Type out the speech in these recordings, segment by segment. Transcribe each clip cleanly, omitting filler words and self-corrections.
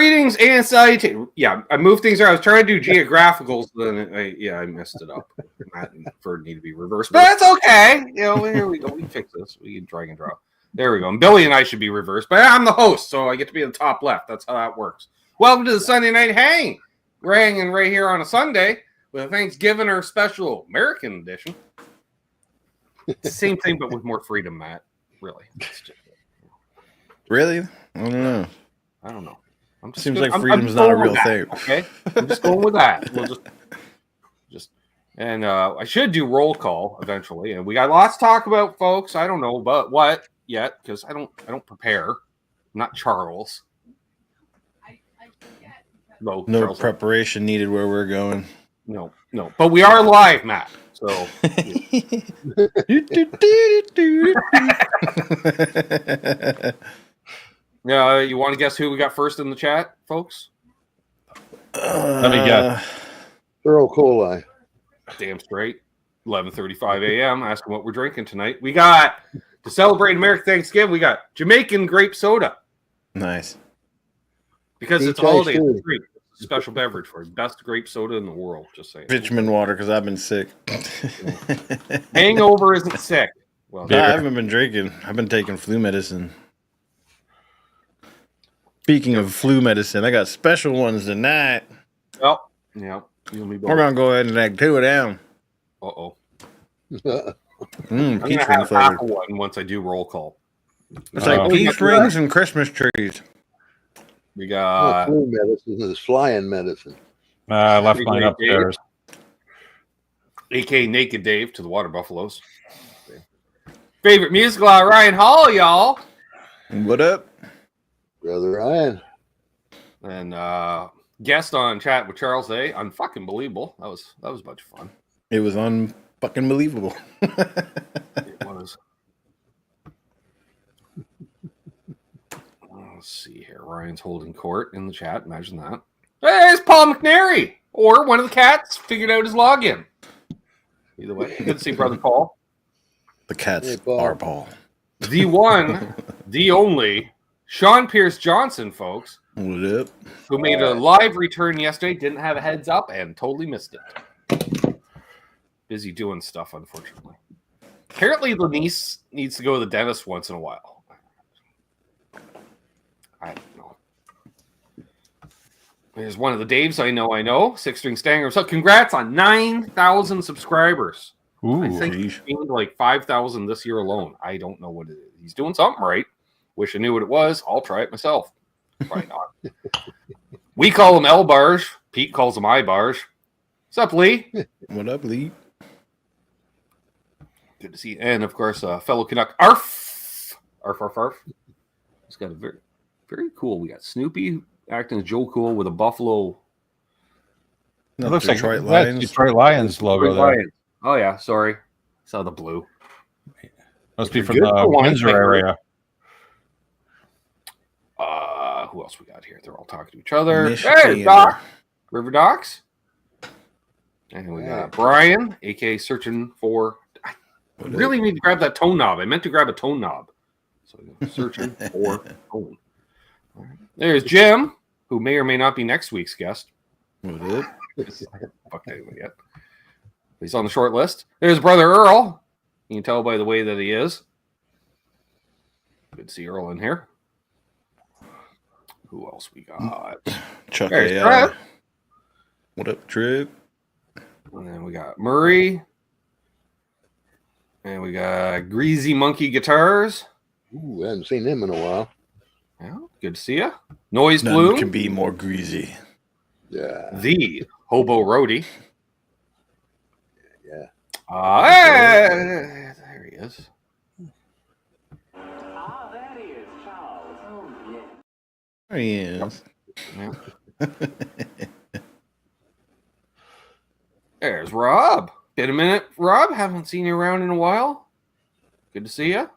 Greetings and salutations. Yeah, I moved things around. I was trying to do geographicals, then I messed it up. Matt and Ferd need to be reversed, but that's okay. Here we go. We can fix this. We can drag and drop. There we go. And Billy and I should be reversed, but I'm the host, so I get to be in the top left. That's how that works. Welcome to the Sunday Night Hang. We're hanging right here on a Sunday with a Thanksgivin'r special American edition. It's the same thing, but with more freedom, Matt. Really. Really? I don't know. Seems like freedom's not a real thing. Okay, I'm just going with that. We'll just, and I should do roll call eventually, and we got lots to talk about, folks. I don't know, but what yet? Because I don't prepare. I'm not Charles. No preparation needed where we're going. No. But we are live, Matt. So. Yeah, you want to guess who we got first in the chat, folks? Let me guess. Earl Coli. Damn straight. 11:35 a.m. Asking what we're drinking tonight. We got, to celebrate American Thanksgiving, we got Jamaican grape soda. Nice. Because it's a holiday, it's free. Special beverage for best grape soda in the world. Just saying. Vitamin water because I've been sick. Hangover isn't sick. Well, I haven't been drinking. I've been taking flu medicine. Speaking of flu medicine, I got special ones tonight. Oh, yeah. We're going to go ahead and like two it down. Uh-oh. I'm going to have half of one once I do roll call. It's like peace rings and Christmas trees. We got... flu medicine is flying medicine. I left mine upstairs. A.K. Naked Dave to the Water Buffaloes. Favorite musical, Ryan Hall, y'all. What up? Brother Ryan. And guest on Chat with Charles A. Unfucking believable. That was a bunch of fun. It was unfucking believable. It was. Let's see here. Ryan's holding court in the chat. Imagine that. Hey, it's Paul McNary. Or one of the cats figured out his login. Either way. Good to see Brother Paul. The cats are Paul. The one, the only, Sean Pierce Johnson, folks. What up? Who made a live return yesterday, didn't have a heads up, and totally missed it. Busy doing stuff, unfortunately. Apparently, the niece needs to go to the dentist once in a while. I don't know. There's one of the Daves I know. Six String Stanger. So congrats on 9,000 subscribers. Ooh, I think he's gained like 5,000 this year alone. I don't know what it is. He's doing something right. Wish I knew what it was. I'll try it myself. Probably not. We call him L Barge. Pete calls him I Barge. What's up, Lee? What up, Lee? Good to see you. And of course, fellow Canuck Arf. Arf. He's got a very, very cool. We got Snoopy acting as Joe Cool with a buffalo. It looks like Detroit Lions logo there. Lions. Oh yeah, sorry. Saw the blue. Must be from the Windsor area. Who else we got here? They're all talking to each other. Michigan. Hey, Doc. River Docs. And we got Brian, aka searching for. I really need to grab that tone knob. I meant to grab a tone knob. So searching for tone. All right. There's Jim, who may or may not be next week's guest. What up? Fuck anybody yet. He's on the short list. There's Brother Earl. You can tell by the way that he is. Good to see Earl in here. Who else we got? Chuck A. What up, Trip? And then we got Murray. And we got Greasy Monkey Guitars. Ooh, I haven't seen him in a while. Yeah, good to see you. Noise None Bloom. can be more greasy. Yeah. The Hobo Roadie. Yeah. There he is. There he is. Yeah. There's Rob. Been a minute, Rob. Haven't seen you around in a while. Good to see you.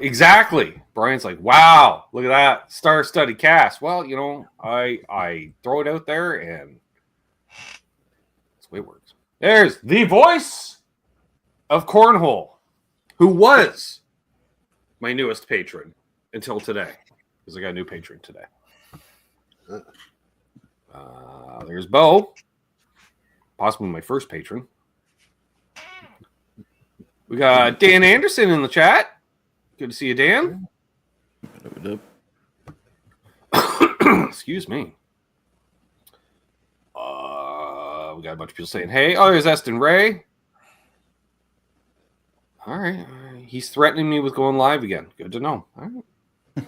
Exactly. Brian's like, wow, look at that star-studded cast. Well, you know, I throw it out there, and that's the way it works. There's the voice of Cornhole, who was my newest patron until today, because I got a new patron today. There's Bo, possibly my first patron. We got Dan Anderson in the chat. Good to see you, Dan. Excuse me. We got a bunch of people saying, hey. Oh, there's Eston Ray. All right. He's threatening me with going live again. Good to know. All right.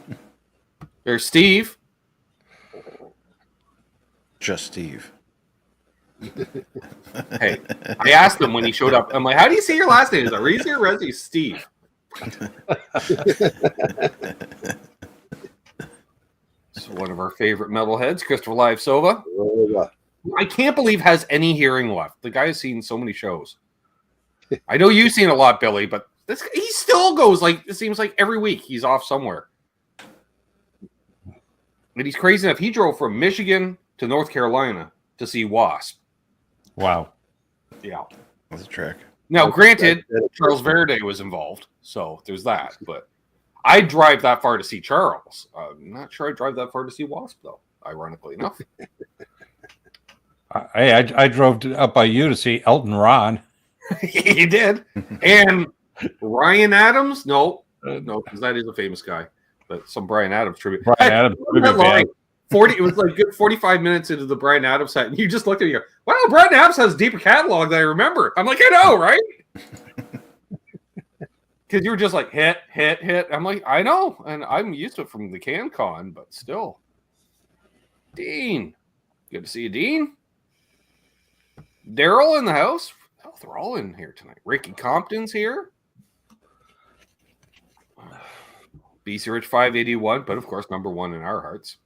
There's Steve. Just Steve. Hey, I asked him when he showed up. I'm like, how do you say your last name? Is that Reese or Resi? Steve. So one of our favorite metalheads, Christopher Live Sova. I can't believe has any hearing left. The guy has seen so many shows. I know you've seen a lot, Billy, but he still goes like it seems like every week he's off somewhere. And he's crazy enough. He drove from Michigan to North Carolina to see Wasp. Wow. Yeah. That's a track. Now, granted, Charles Verde was involved, so there's that. But I drive that far to see Charles. I'm not sure I drive that far to see Wasp, though, ironically enough. I drove up by you to see Elton Ron. He did. And Ryan Adams? No, because that is a famous guy. But some Brian Adams tribute. Brian Adams tribute. 40. It was like good 45 minutes into the Brian Adams set, and you just looked at me and go, wow, Brian Adams has a deeper catalog than I remember. I'm like, I know, right? Because you were just like, hit. I'm like, I know, and I'm used to it from the CanCon, but still. Dean. Good to see you, Dean. Daryl in the house. Oh, they're all in here tonight. Ricky Compton's here. BC Rich 581, but of course, number one in our hearts.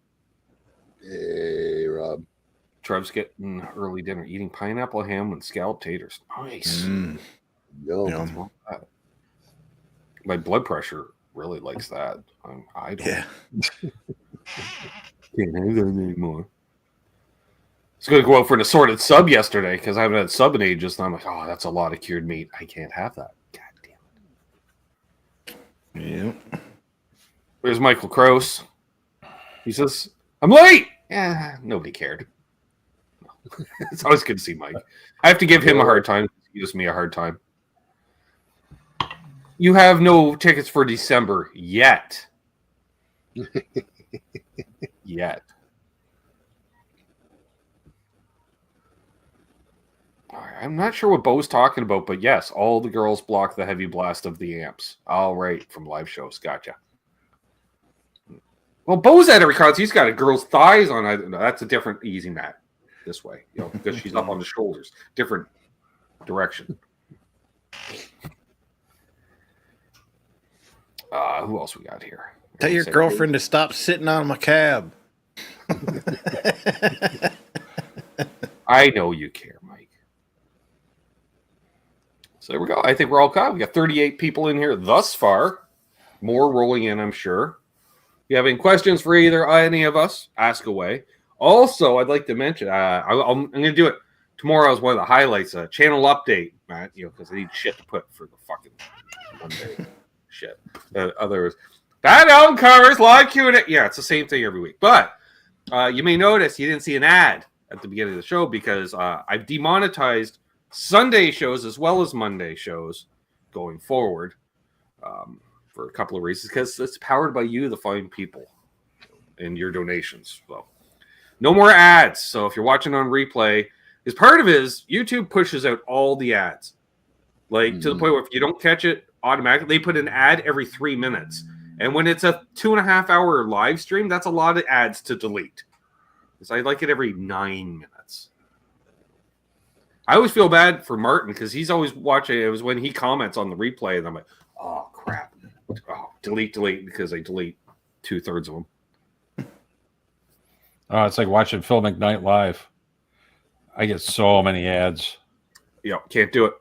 Hey, Rob. Trev's getting early dinner, eating pineapple ham and scalloped taters. Nice. Yum. My blood pressure really likes that. I don't. Yeah. Can't have that anymore. I was going to go out for an assorted sub yesterday because I haven't had sub in ages. And I'm like, oh, that's a lot of cured meat. I can't have that. God damn it. Yeah. There's Michael Krause. He says, I'm late. Yeah, nobody cared. It's always good to see Mike. I have to give him a hard time. He gives me a hard time. You have no tickets for December yet. Yet. I'm not sure what Bo's talking about, but yes, all the girls block the heavy blast of the amps. All right, from live shows. Gotcha. Well, Bo's at every concert. He's got a girl's thighs on either. No, that's a different easy mat. This way, because she's up on the shoulders. Different direction. Who else we got here? Tell your girlfriend to stop sitting on my cab. I know you care, Mike. So there we go. I think we're all caught. We got 38 people in here thus far. More rolling in, I'm sure. If you have any questions for either any of us, ask away. Also, I'd like to mention, I'm going to do it tomorrow as one of the highlights, channel update, Matt, because I need shit to put for the fucking Monday shit. Others, that album covers live Q&A. Yeah, it's the same thing every week. But you may notice you didn't see an ad at the beginning of the show because I've demonetized Sunday shows as well as Monday shows going forward. For a couple of reasons, because it's powered by you, the fine people, and your donations. So, no more ads. So if you're watching on replay, because part of it is YouTube pushes out all the ads, like to the point where if you don't catch it automatically, they put an ad every 3 minutes. And when it's a 2.5 hour live stream, that's a lot of ads to delete. Because I like it every 9 minutes. I always feel bad for Martin because he's always watching. It was when he comments on the replay, and I'm like, oh crap. Oh, delete, because I delete 2/3 of them. Oh, it's like watching Phil McKnight live. I get so many ads. Yeah, can't do it.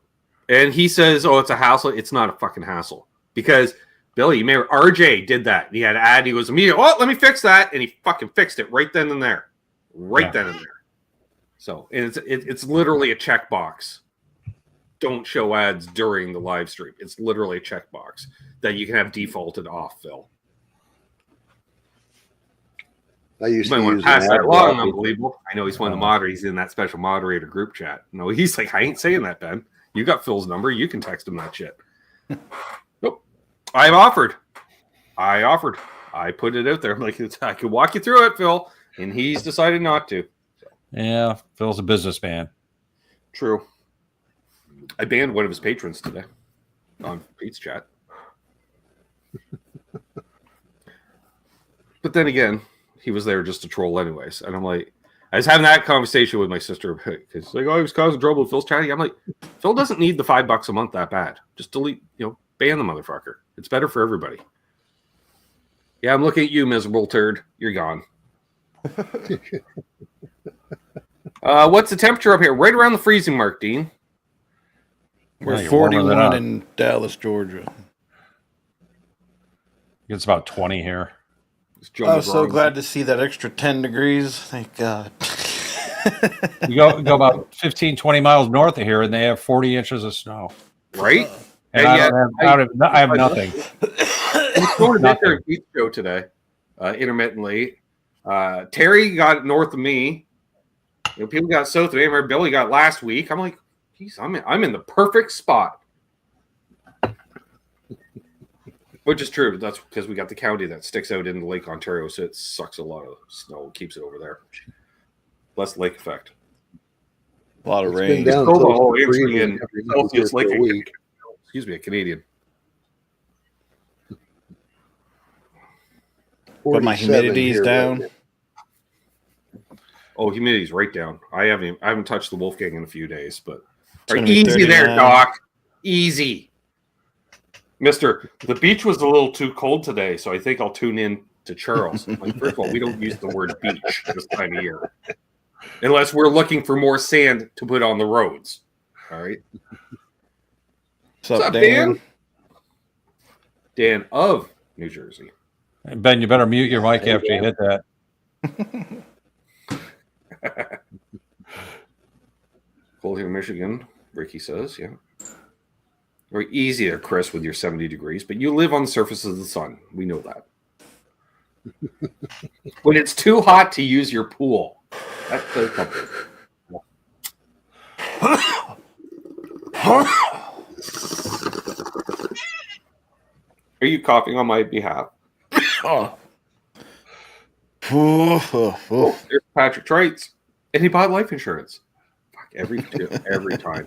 And he says, oh, it's a hassle. It's not a fucking hassle. Because, Billy, you remember RJ did that. He had an ad. He was immediately, oh, let me fix that. And he fucking fixed it right then and there. Then and there. So it's literally a checkbox. Don't show ads during the live stream. It's literally a checkbox that you can have defaulted off, Phil. I used might to want use to pass an that ad along. copy. Unbelievable. I know he's one of the moderators. He's in that special moderator group chat. No, he's like, I ain't saying that, Ben. You got Phil's number. You can text him that shit. Nope. I offered. I put it out there. I'm like, I could walk you through it, Phil. And he's decided not to. So. Yeah, Phil's a businessman. True. I banned one of his patrons today on Pete's chat. But then again, he was there just to troll anyways. And I'm like, I was having that conversation with my sister because like, oh, he was causing trouble with Phil's chatting. I'm like, Phil doesn't need the $5 a month that bad. Just delete, ban the motherfucker. It's better for everybody. Yeah, I'm looking at you, miserable turd. You're gone. What's the temperature up here? Right around the freezing mark, Dean. We're 41 in Dallas, Georgia. It's about 20 here. I was so glad to see that extra 10 degrees. Thank God. You go about 15, 20 miles north of here, and they have 40 inches of snow. Right? And I have nothing. I'm going to their beach show today, intermittently. Terry got north of me. People got south of me. I remember Billy got last week. I'm like, geez, I'm in the perfect spot. Which is true. That's because we got the county that sticks out into Lake Ontario, so it sucks a lot of snow, keeps it over there. Less lake effect. A lot of rain. Celsius Lake. Excuse me, a Canadian. But my humidity's down. Right. Oh, humidity's right down. I haven't touched the Wolfgang in a few days, but easy there, Doc. Easy. Mister, the beach was a little too cold today, so I think I'll tune in to Charles. Like, first of all, we don't use the word beach this time of year. Unless we're looking for more sand to put on the roads. All right. What's up, Dan? Dan of New Jersey. Hey, Ben, you better mute your mic after you hit that. Cold here in Michigan, Ricky says, yeah. Very easy there, Chris, with your 70 degrees, but you live on the surface of the sun. We know that. When it's too hot to use your pool, that's the comfort. Are you coughing on my behalf? Oh. There's Patrick Trites, and he bought life insurance. Fuck, every time.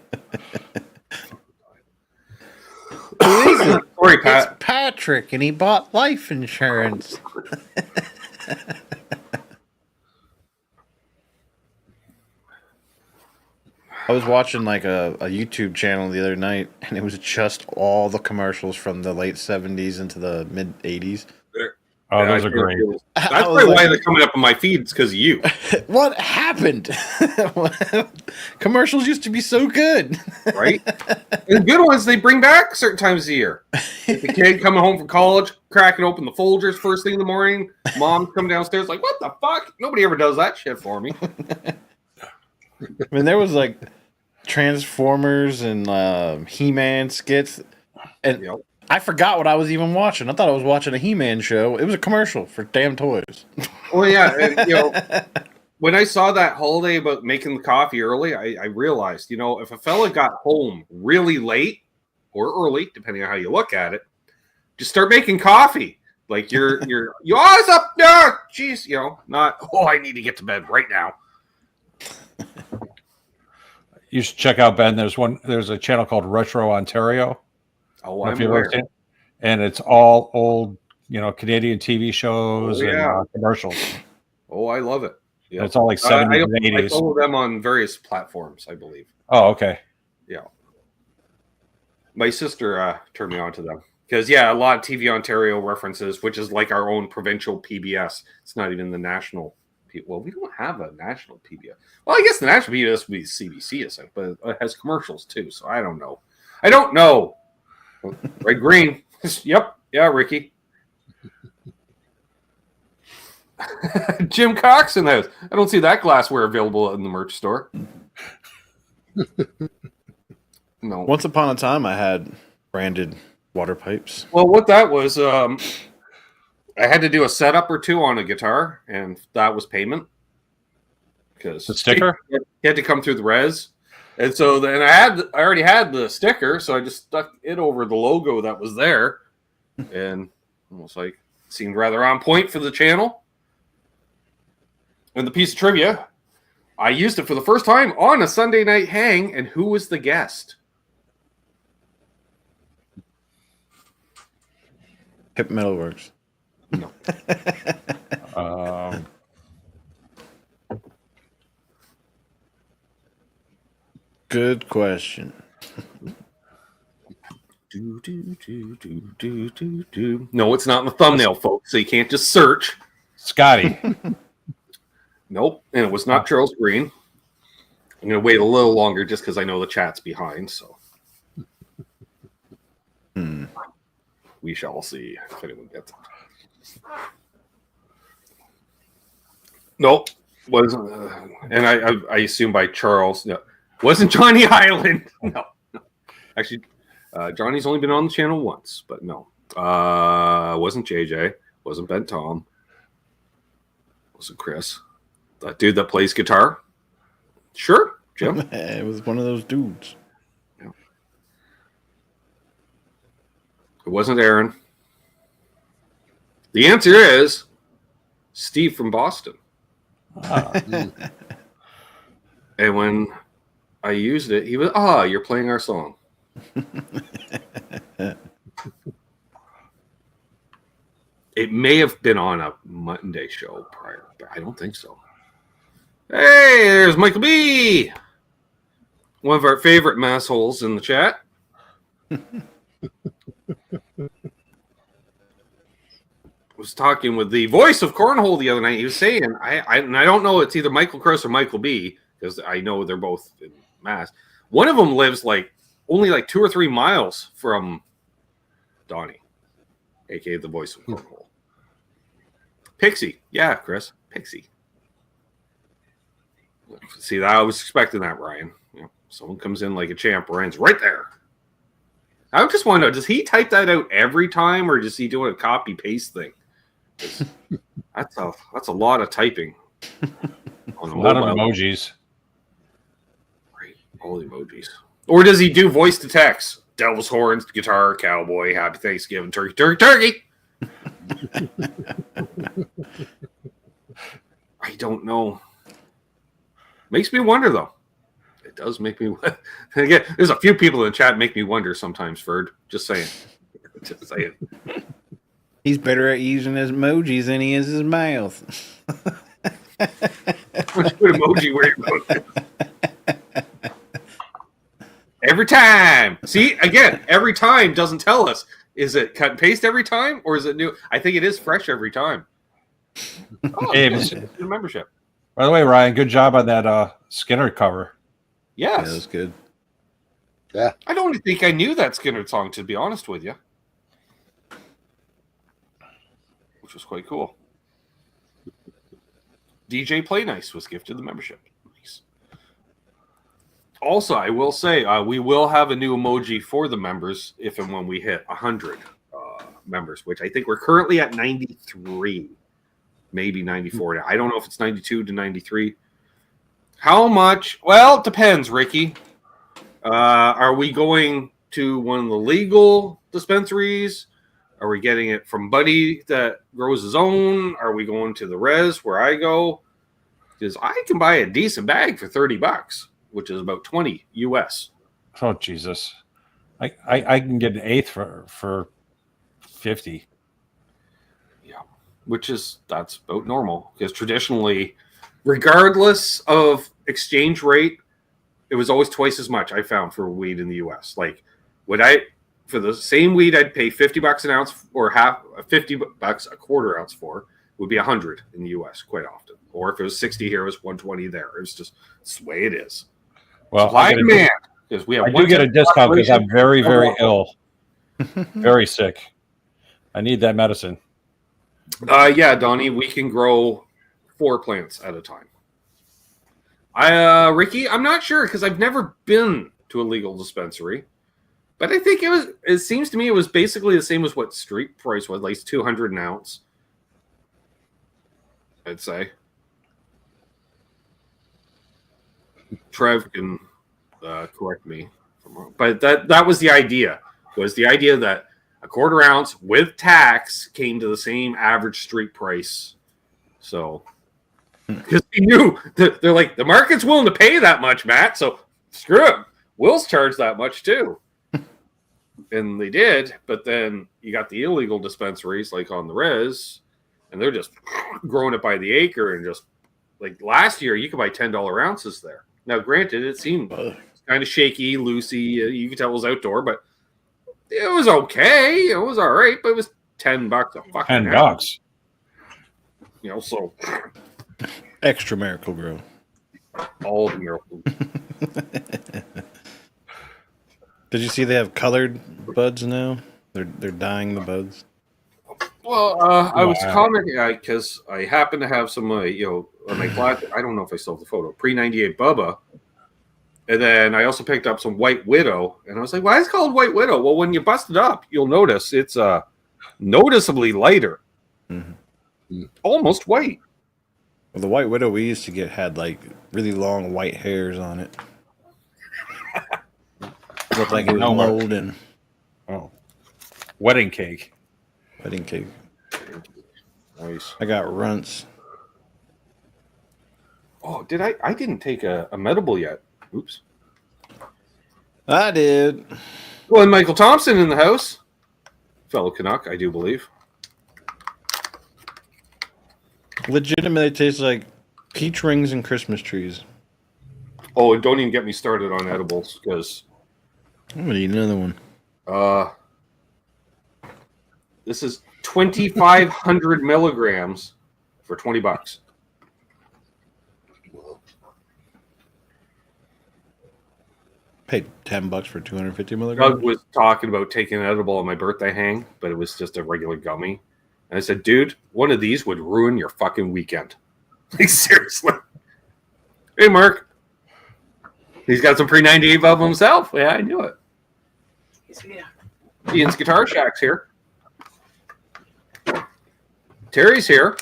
Sorry, Pat. It's Patrick, and he bought life insurance. I was watching like a YouTube channel the other night, and it was just all the commercials from the late 70s into the mid 80s. Oh, those are great. That's probably why they're coming up on my feeds, because of you. What happened? Commercials used to be so good. Right? And the good ones they bring back certain times of the year. Like the kid coming home from college, cracking open the Folgers first thing in the morning. Mom come downstairs like, what the fuck? Nobody ever does that shit for me. I mean, there was like Transformers and He-Man skits. And Yep. I forgot what I was even watching. I thought I was watching a He-Man show. It was a commercial for damn toys. Well, yeah. And, when I saw that holiday about making the coffee early, I realized, if a fella got home really late or early, depending on how you look at it, just start making coffee. Like you always up there, jeez, not, I need to get to bed right now. You should check out, Ben. There's a channel called Retro Ontario. Oh, I'm aware. And it's all old, Canadian TV shows and commercials. Oh, I love it. Yeah. It's all like 70s and 80s. I follow them on various platforms, I believe. Oh, okay. Yeah. My sister turned me on to them. Because, a lot of TV Ontario references, which is like our own provincial PBS. It's not even the national. Well, we don't have a national PBS. Well, I guess the national PBS would be CBC, but it has commercials too, so I don't know. Right, Green. Yep. Yeah, Ricky. Jim Cox in the house. I don't see that glassware available in the merch store. No. Once upon a time, I had branded water pipes. Well, what that was, I had to do a setup or two on a guitar, and that was payment. Because The sticker? it had to come through the res. And so then I already had the sticker, so I just stuck it over the logo that was there. And almost like seemed rather on point for the channel. And the piece of trivia, I used it for the first time on a Sunday night hang, and who was the guest? Hip Metalworks. No. Good question. No, it's not in the thumbnail, folks, so you can't just search. Scotty. Nope, and it was not Charles Green. I'm going to wait a little longer just because I know the chat's behind, so. We shall see if anyone gets it. Nope, wasn't, and I assume by Charles. No, wasn't Johnny Highland? No. Actually, Johnny's only been on the channel once, but no. Wasn't JJ? Wasn't Ben Tom? Wasn't Chris? That dude that plays guitar? Sure, Jim. It was one of those dudes. Yeah. It wasn't Aaron. The answer is Steve from Boston. And when I used it, he was, you're playing our song. It may have been on a Monday show prior, but I don't think so. Hey, there's Michael B. One of our favorite massholes in the chat. Was talking with the voice of Cornhole the other night. He was saying, I don't know, it's either Michael Chris or Michael B, because I know they're both in Mass. One of them lives only 2 or 3 miles from Donnie, aka the voice of Cornhole. Pixie, yeah, Chris, Pixie. See, I was expecting that, Ryan. Someone comes in like a champ, Ryan's right there. I just want to know, does he type that out every time, or is he doing a copy paste thing? That's a lot of typing. On a lot of emojis. Right, all the emojis. Or does he do voice to text? Devil's horns, guitar, cowboy, happy Thanksgiving, turkey, turkey, turkey. I don't know. Makes me wonder, though. It does make me. Again, there's a few people in the chat make me wonder sometimes, Ferd. Just saying. Just saying. He's better at using his emojis than he is his mouth. Put emoji where your mouth is. Every time. See, again, every time doesn't tell us. Is it cut and paste every time, or is it new? I think it is fresh every time. Hey, it's a membership. By the way, Ryan, good job on that Skinner cover. Yes. Yeah, that's good. Yeah. I don't think I knew that Skinner song, to be honest with you. Which was quite cool. DJ Play Nice was gifted the membership. Nice. Also, I will say we will have a new emoji for the members if and when we hit 100 members, which I think we're currently at 93, maybe 94 now. I don't know if it's 92 to 93. How much? Well, it depends, Ricky. Are we going to one of the legal dispensaries? Are we getting it from Buddy that grows his own? Are we going to the res where I go? Because I can buy a decent bag for $30, which is about 20 US. Oh, Jesus. I can get an eighth for 50. Yeah, that's about normal. Because traditionally, regardless of exchange rate, it was always twice as much I found for weed in the US. Like, for the same weed I'd pay $50 an ounce or $50 a quarter ounce for would be 100 in the US quite often. Or if it was 60 here, it was 120 there. It was just it's the way it is. Well, supply and demand, because we have I do get a discount because I'm very, very ill. Very sick. I need that medicine. Yeah, Donnie, we can grow 4 plants at a time. Ricky, I'm not sure because I've never been to a legal dispensary. But I think it seems to me it was basically the same as what street price was, like 200 an ounce. I'd say. Trev can correct me if I'm wrong. But that was the idea. Was the idea that a quarter ounce with tax came to the same average street price. So, because he knew they're like, the market's willing to pay that much, Matt. So screw it. We'll charge that much too. And they did, but then you got the illegal dispensaries like on the res, and they're just growing it by the acre, and just like last year you could buy $10 ounces there. Now, granted, it seemed kind of shaky, loosey. You could tell it was outdoor, but it was okay. It was all right, but it was $10 a fucking $10. You know, so Extra Miracle Grow. all the miracle. Did you see they have colored buds now? They're dyeing the buds. Well, I was commenting because I happen to have some, on my glass. I don't know if I still have the photo. Pre-98 Bubba, and then I also picked up some White Widow, and I was like, "Why is it called White Widow?" Well, when you bust it up, you'll notice it's noticeably lighter, almost white. Well, the White Widow we used to get had like really long white hairs on it. Looked like it was molding. Oh, wedding cake. Wedding cake. Nice. I got runts. Oh, did I? I didn't take a medible yet. Oops. I did. Well, and Michael Thompson in the house, fellow Canuck, I do believe. Legitimately tastes like peach rings and Christmas trees. Oh, and don't even get me started on edibles because I'm gonna eat another one. This is 2,500 milligrams for $20. Paid $10 for 250 milligrams. Doug was talking about taking an edible on my birthday hang, but it was just a regular gummy. And I said, dude, one of these would ruin your fucking weekend. Like, seriously. Hey, Mark. He's got some pre-98 of himself. Yeah, I knew it. Ian's Guitar Shack's here. Terry's here.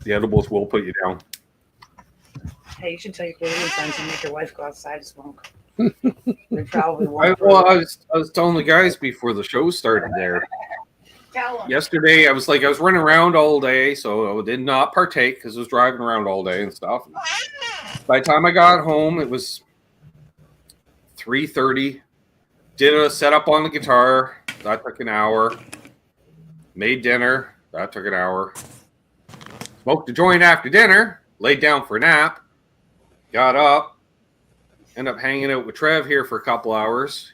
The edibles will put you down. Hey, you should tell your Canadian friends and make your wife go outside to smoke. They probably won't. I was telling the guys before the show started there. Yesterday, I was running around all day, so I did not partake because I was driving around all day and stuff. By the time I got home, it was 3:30. Did a setup on the guitar. That took an hour. Made dinner. That took an hour. Smoked a joint after dinner. Laid down for a nap. Got up. Ended up hanging out with Trev here for a couple hours.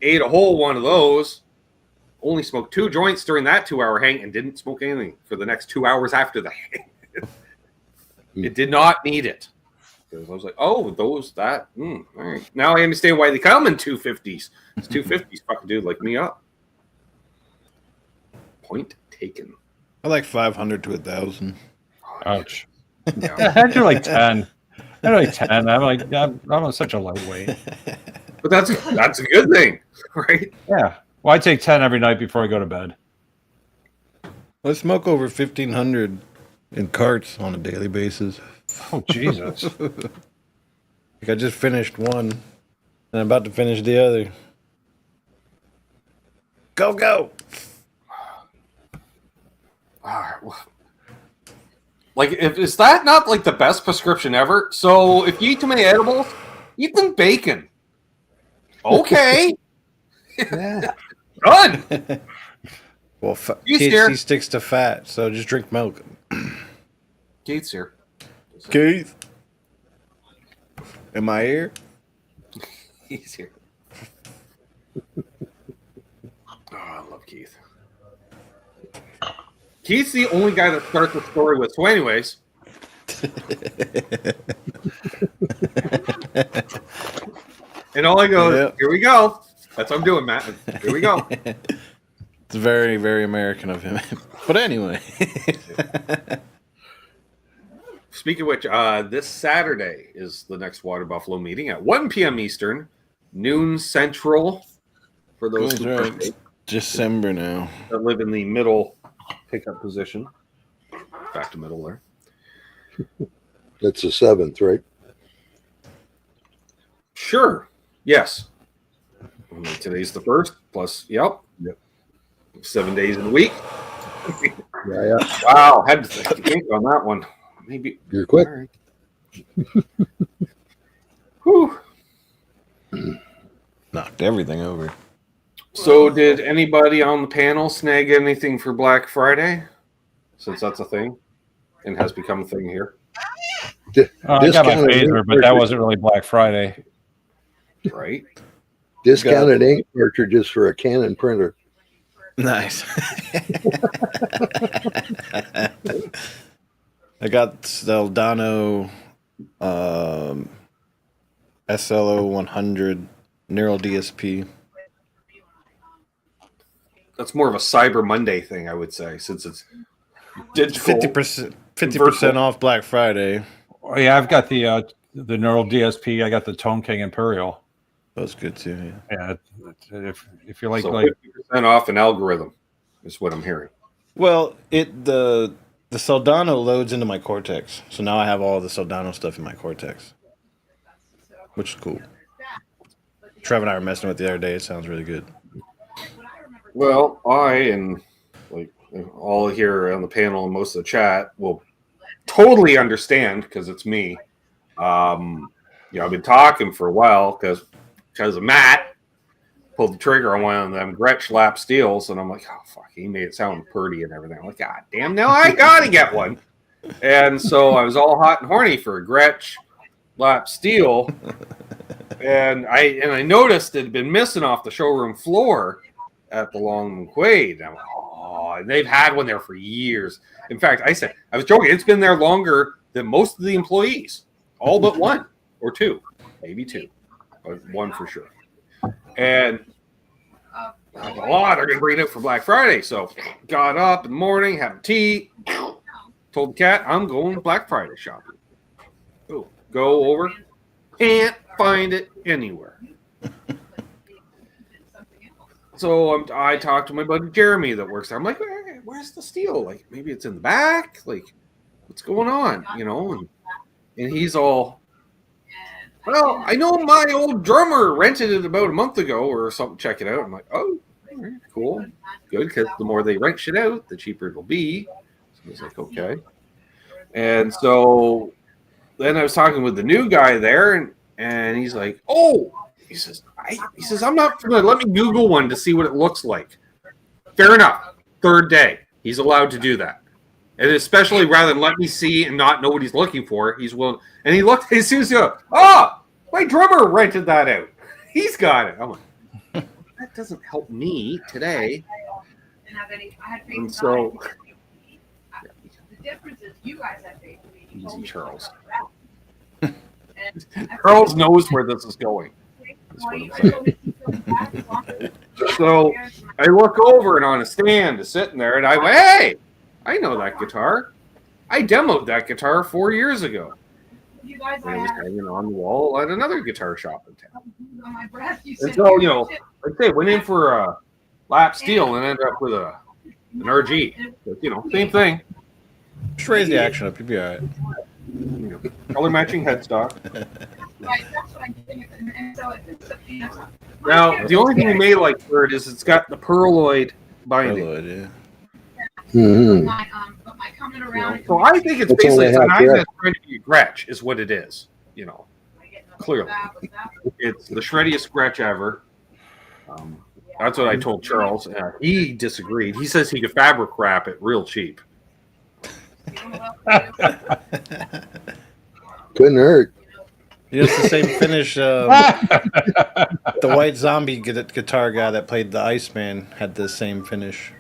Ate a whole one of those. Only smoked 2 joints during that 2-hour hang and didn't smoke anything for the next 2 hours after the hang. It did not need it. Because I was like, oh, all right. Now I understand why they come in 250s. It's 250s fucking dude like me up. Point taken. I like 500 to 1,000. Ouch. Yeah. I do like 10. I do like 10. I'm such a lightweight. But that's a good thing, right? Yeah. Well, I take 10 every night before I go to bed. I smoke over 1,500 in carts on a daily basis. Oh, Jesus. Like I just finished one, and I'm about to finish the other. Go! Like, is that not like the best prescription ever? So if you eat too many edibles, eat them bacon. Okay. Yeah. Done. Well, Keith's THC here. sticks to fat, so just drink milk. Keith's here. Keith, am I here? He's here. Oh, I love Keith. Keith's the only guy that starts the story with, so anyways. And all I go, Yep. Here we go. That's what I'm doing, Matt. Here we go. It's very, very American of him. But anyway. Speaking of which, this Saturday is the next Water Buffalo meeting at 1 p.m. Eastern, noon Central, for those That's who right. December now. that live in the middle pickup position. back to middle there. That's the 7th, right? Sure. Yes. Today's the 1st. Plus, yep. 7 days in a week. Yeah. Wow. Had to think on that one. Maybe. You're quick. All right. Whew. Knocked everything over. So, did anybody on the panel snag anything for Black Friday? Since that's a thing and has become a thing here. I got my Discounted phaser, ink but that cartridge- wasn't really Black Friday. Right? Discounted ink cartridges for a Canon printer. Nice. I got Soldano SLO 100 Neural DSP. That's more of a Cyber Monday thing, I would say, since it's digital. 50% off Black Friday. Oh, yeah, I've got the Neural DSP. I got the Tone King Imperial. That's good too. Yeah. Yeah, if you like, So like 50% off an algorithm is what I'm hearing. Well, the Soldano loads into my Cortex, so now I have all the Soldano stuff in my Cortex, which is cool. Trev and I were messing with it the other day. It sounds really good. Well, I and like all here on the panel and most of the chat will totally understand because it's me. I've been talking for a while because of Matt pulled the trigger on one of them Gretsch lap steels, and I'm like, oh fuck, he made it sound pretty and everything. I'm like, God damn, now I gotta get one. And so I was all hot and horny for a Gretsch lap steel, and I noticed it had been missing off the showroom floor at the Long Quaid. And I'm like, oh, and they've had one there for years. In fact, I was joking, it's been there longer than most of the employees, all but one or two, maybe two, but one for sure. And I thought, they're going to bring it up for Black Friday. So got up in the morning, had tea, told the cat, I'm going Black Friday shopping. Go over, can't find it anywhere. So I talked to my buddy Jeremy that works there. I'm like, where's the steel? Like, maybe it's in the back. Like, what's going on? And he's all, well, I know my old drummer rented it about a month ago or something. Check it out. I'm like, oh, all right, cool, good, because the more they rent shit out, the cheaper it'll be. So I was like, okay. And so then I was talking with the new guy there, and he's like, oh. He says, I'm not familiar. Let me Google one to see what it looks like. Fair enough. Third day. He's allowed to do that. And especially rather than let me see and not know what he's looking for, he's willing. And he looked, as soon as he goes, my drummer rented that out. He's got it. I'm like, that doesn't help me today. And so, easy, Charles. Charles knows where this is going. So I look over and on a stand is sitting there, and I went, hey, I know that guitar. I demoed that guitar 4 years ago. And it was hanging on the wall at another guitar shop in town. And so, like I say, went in for a lap steel and ended up with an RG. But, same thing. Just raise the action up. You'll be all right. Color matching headstock. Now, the only thing we may like for it is it's got the pearloid binding. Pearloid, yeah. Mm-hmm. So I think it's basically it's an iron that's trying to be a Gretsch, is what it is. Clearly, it's the shreddiest Gretsch ever. That's what I told Charles. He disagreed. He says he could fabric wrap it real cheap. Couldn't hurt. It's the same finish. The White Zombie guitar guy that played the Iceman had the same finish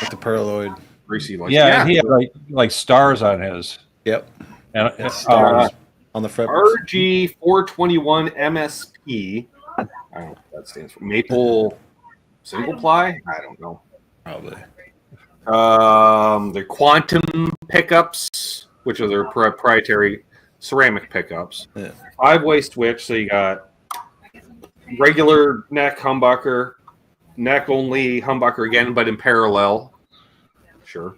with the pearloid. Greasy, and he had like stars on his. Yep. And Stars on the front. RG 421 MSP. I don't know what that stands for. Maple single ply? I don't know. Probably. The Quantum pickups, which are their proprietary ceramic pickups. Yeah. 5-way switch, so you got regular neck humbucker, neck only humbucker again, but in parallel. Sure.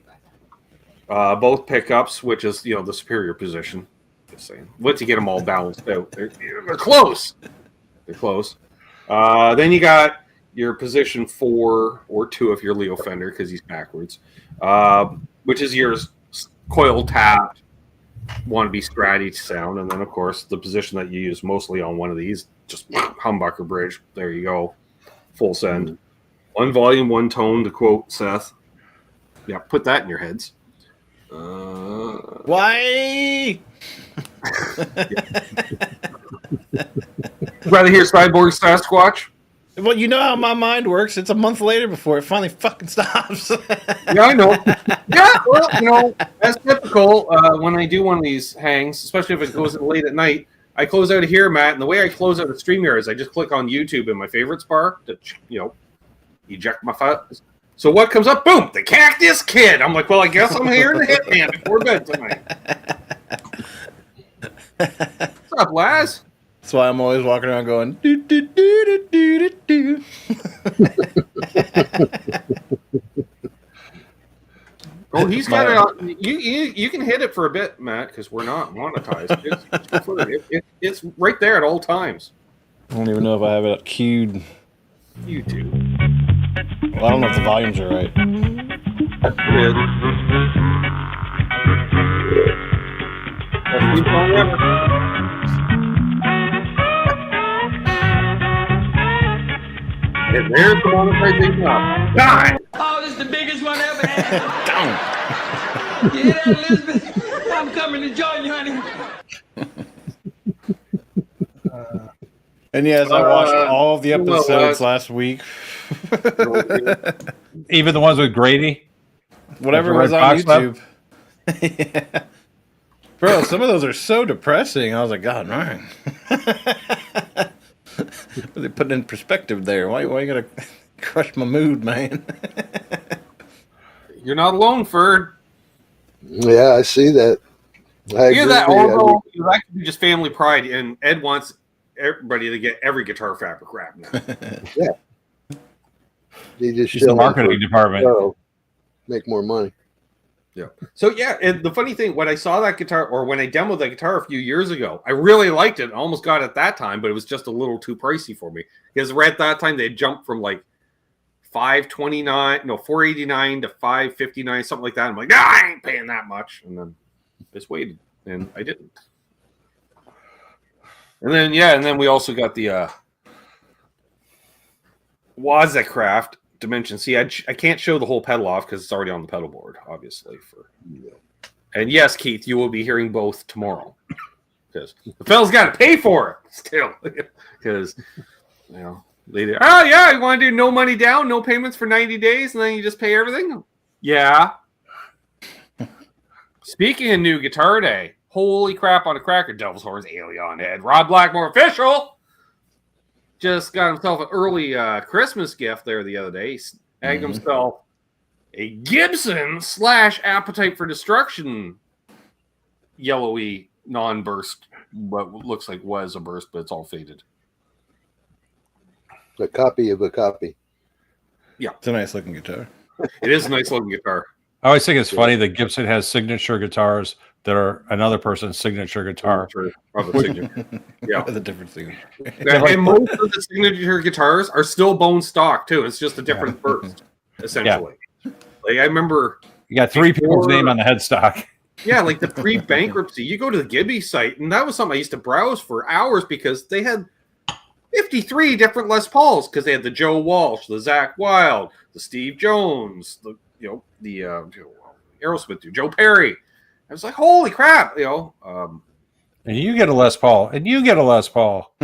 both pickups, which is the superior position. Just saying. Once you get them all balanced out, they're close. They're close. Then you got your position 4 or 2 if you're Leo Fender because he's backwards, which is your coil tapped, wannabe Stratty sound, and then of course the position that you use mostly on one of these, just humbucker bridge. There you go, full send, 1 volume, 1 tone, to quote Seth. Yeah, put that in your heads. Why? Rather hear Cyborg Sasquatch? Well, you know how my mind works. It's a month later before it finally fucking stops. Yeah, I know. Yeah, well, as typical, when I do one of these hangs, especially if it goes in late at night, I close out of here, Matt, and the way I close out of StreamYard is I just click on YouTube in my favorites bar to, eject my files. So what comes up? Boom! The Cactus Kid! I'm like, well, I guess I'm hearing the Hitman before bed tonight. What's up, Laz? That's why I'm always walking around going, do, do, do, do, do, do. Oh, he's got it. You can hit it for a bit, Matt, because we're not monetized. It's right there at all times. I don't even know if I have it queued. You do. Well, I don't know if the volumes are right. Best theme song ever. And there's the monetization up. God! Oh, this is the biggest one I ever had. Down. You hear that, Elizabeth? I'm coming to join you, honey. And yes, I watched all of the episodes last week. Even the ones with Grady? Whatever was on YouTube. Yeah. Bro, some of those are so depressing. I was like, God, man. They put it in perspective there. Why you gotta crush my mood, man? You're not alone, Ferd. Yeah, I see that. I Hear agree that? with you. Although that could be just family pride, and Ed wants everybody to get every guitar fabric wrap now. Yeah. He just She's the marketing department. So make more money. Yeah. So yeah, and the funny thing, when I saw that guitar, or when I demoed that guitar a few years ago, I really liked it. I almost got it that time, but it was just a little too pricey for me. Because right at that time they had jumped from like $489 to $559, something like that. I'm like, nah, I ain't paying that much. And then just waited, and I didn't. And then we also got the Wazacraft Dimension. See, I can't show the whole pedal off because it's already on the pedal board, obviously. And yes, Keith, you will be hearing both tomorrow because the fella's got to pay for it still. Because they do. Oh yeah, you want to do no money down, no payments for 90 days, and then you just pay everything? Yeah. Speaking of new guitar day, holy crap on a cracker, Devil's Horns, Alien Head, Rob Blackmore official. Just got himself an early Christmas gift there the other day. He snagged himself a Gibson / Appetite for Destruction yellowy non-burst, what looks like was a burst, but it's all faded. A copy of a copy. Yeah. It's a nice looking guitar. It is a nice looking guitar. I always think it's funny that Gibson has signature guitars that are another person's signature guitar. Yeah. The different signature. And most of the signature guitars are still bone stock too. It's just a different burst, essentially. Yeah. Like I remember, you got 3 people's name on the headstock. Yeah, like the pre-bankruptcy, you go to the Gibby site, and that was something I used to browse for hours because they had 53 different Les Pauls because they had the Joe Walsh, the Zach Wilde, the Steve Jones, the Aerosmith dude, Joe Perry. I was like, holy crap, And you get a Les Paul, and you get a Les Paul.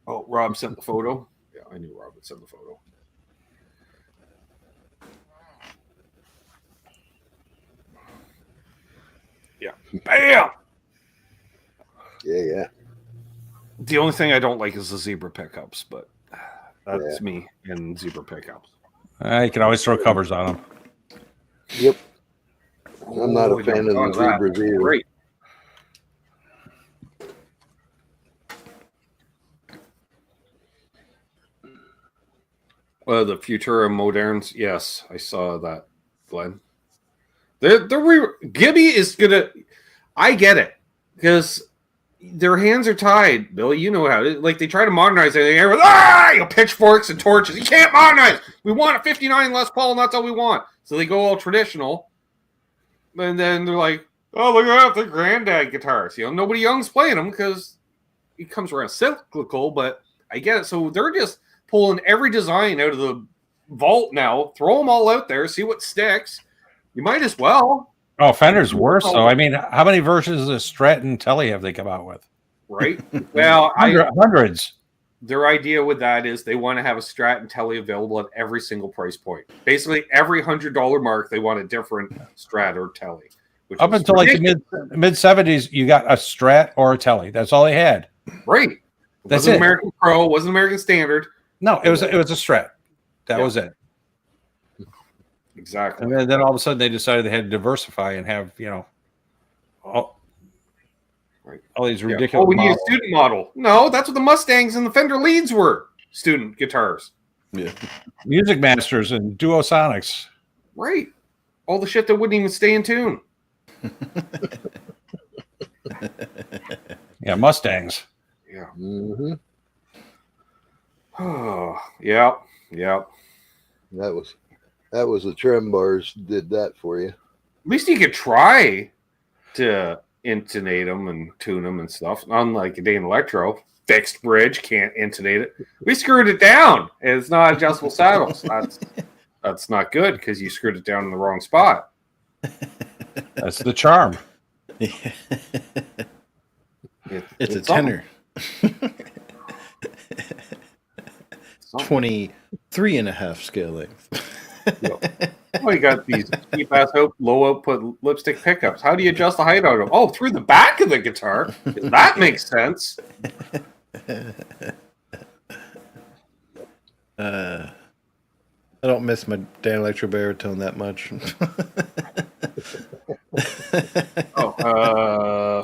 Oh, Rob sent the photo. Yeah, I knew Rob would send the photo. Yeah. Bam! Yeah. The only thing I don't like is the zebra pickups, but that's me and zebra pickups. You can always throw covers on them. Yep. I'm not a fan of the zebras either. Great. Well, the Futura Moderns, yes, I saw that, Glenn. Gibby is gonna. I get it because their hands are tied, Billy. You know how like they try to modernize everything. Everyone's, pitchforks and torches. You can't modernize. We want a 59 Les Paul, and that's all we want. So they go all traditional, and then they're like, "Oh, look at that! They're granddad guitars." Nobody young's playing them because it comes around cyclical. But I get it. So they're just pulling every design out of the vault now. Throw them all out there. See what sticks. You might as well. Oh, Fender's worse. So I mean, how many versions of Strat and Telly have they come out with? Right. Well, hundreds. Their idea with that is they want to have a Strat and Telly available at every single price point. Basically, every $100 mark, they want a different Strat or Telly. Up until ridiculous. Like the mid 70s, you got a Strat or a Telly. That's all they had. Right. That's wasn't it. American Pro. Wasn't American Standard. No, it was a Strat. That was it. Exactly. And then all of a sudden they decided they had to diversify and have, all these ridiculous we need a student model. No, that's what the Mustangs and the Fender Leads were. Student guitars. Yeah. Music Masters and Duosonics. Right. All the shit that wouldn't even stay in tune. Yeah, Mustangs. Yeah. Mm-hmm. Oh, yeah. That was the trem bars did that for you. At least you could try to intonate them and tune them and stuff. Unlike a Dane Electro, fixed bridge, can't intonate it. We screwed it down. It's not adjustable saddles. That's not good because you screwed it down in the wrong spot. That's the charm. It's a tenor. 23.5 scale length. Oh, you got these cheap ass low output lipstick pickups. How do you adjust the height out of them? Oh, through the back of the guitar. That makes sense. I don't miss my Dan Electro baritone that much.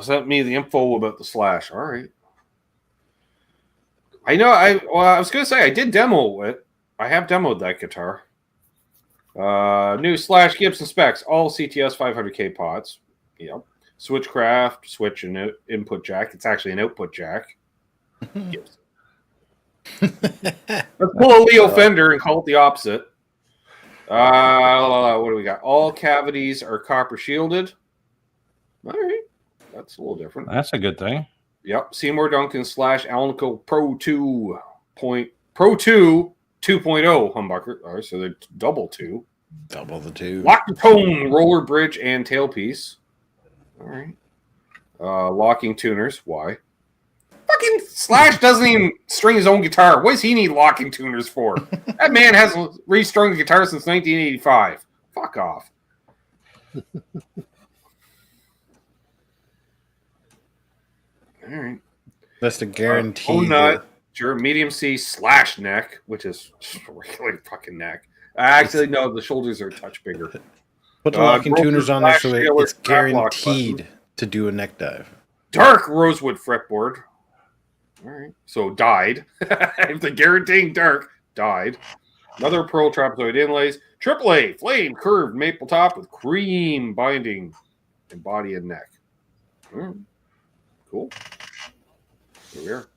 Sent me the info about the Slash. All right. I know. I was gonna say I did demo it. I have demoed that guitar. New Slash Gibson specs, all CTS 500K pots. Yep. Switchcraft, switch and input jack. It's actually an output jack. Gibson. Let's pull a Leo Fender and call it the opposite. What do we got? All cavities are copper shielded. All right. That's a little different. That's a good thing. Yep. Seymour Duncan / Alnico Pro 2 2.0 humbucker. All right, so they're double two. Double the two. Locked tone roller bridge and tailpiece. All right. Locking tuners. Why? Fucking Slash doesn't even string his own guitar. What does he need locking tuners for? That man hasn't restrung a guitar since 1985. Fuck off. All right. That's the guarantee. Nut. Sure, medium C / neck, which is really fucking neck. Actually, no, the shoulders are a touch bigger. Put the locking tuners on there so it's button. guaranteed to do a neck dive. Dark rosewood fretboard. All right, so dyed. If they're guaranteeing dark, dyed. Another pearl trapezoid inlays. AAA flame curved maple top with cream binding in body and neck. Cool. Here we are.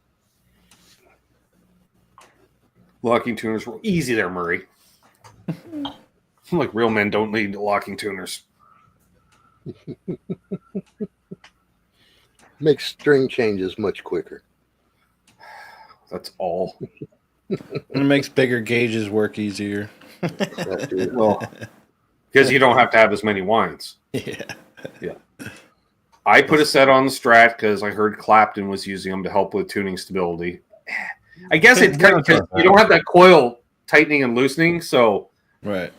Locking tuners were easy there, Murray. Like real men don't need locking tuners. Makes string changes much quicker. That's all. It makes bigger gauges work easier. Well, because you don't have to have as many winds. Yeah. I put a set on the Strat because I heard Clapton was using them to help with tuning stability. I guess it's kind of because you don't have that coil tightening and loosening, so right.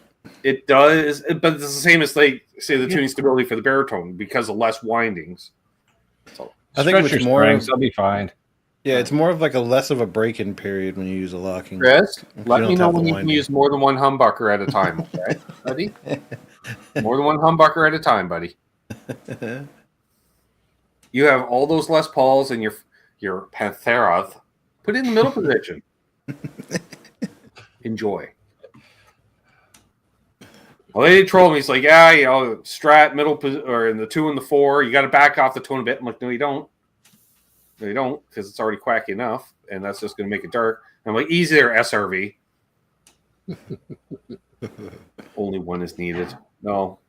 It does, but it's the same as they say the tuning stability for the baritone because of less windings. So I think it's more. They'll be fine. Yeah, it's more of like a less of a break-in period when you use a locking. Chris, let me know when you can use more than one humbucker at a time, okay, buddy? More than one humbucker at a time, buddy. You have all those Les Pauls and your Panthera. Put it in the middle position. Enjoy. Well, they troll me. He's like, yeah, strat, middle, or in the 2 and the 4, you got to back off the tone a bit. I'm like, no, you don't. No, you don't, because it's already quacky enough, and that's just going to make it dark. I'm like, easy there, SRV. Only one is needed. No.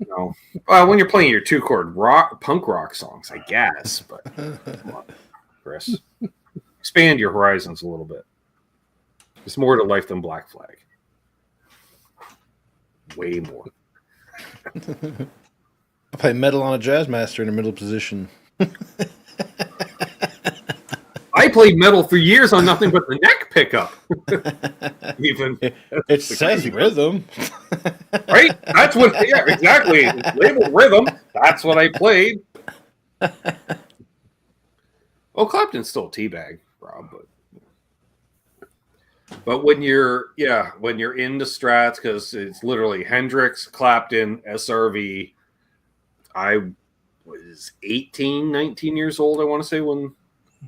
No. Well, when you're playing your 2-chord punk rock songs, I guess. But come on, Chris. Expand your horizons a little bit. There's more to life than Black Flag. Way more. I play metal on a Jazzmaster in a middle position. I played metal for years on nothing but the neck pickup. Even it says rhythm, right? That's what. Yeah, exactly. It's labeled rhythm. That's what I played. Oh, Clapton's still a teabag, Rob, but when you're into strats, because it's literally Hendrix, Clapton, SRV. I was 18, 19 years old, I want to say, when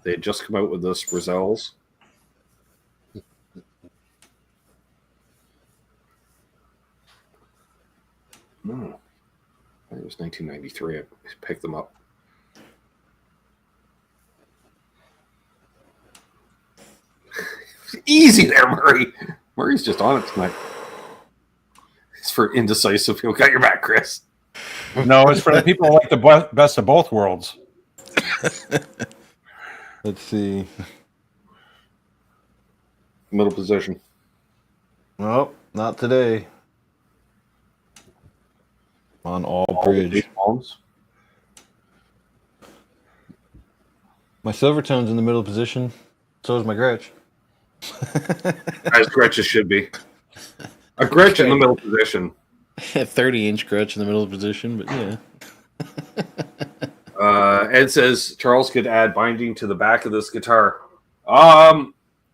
they had just come out with the Sprizzels. No. I think it was 1993. I picked them up. Easy there, Murray. Murray's just on it tonight. It's for indecisive people. Got your back, Chris. No, it's for the people who like the best of both worlds. Let's see. Middle position. Well, not today. On all bridge. My Silvertone's in the middle position. So is my Gretsch. As Gretches should be. A Gretsch in the middle position. 30-inch Gretsch in the middle position, but yeah. Ed says Charles could add binding to the back of this guitar. I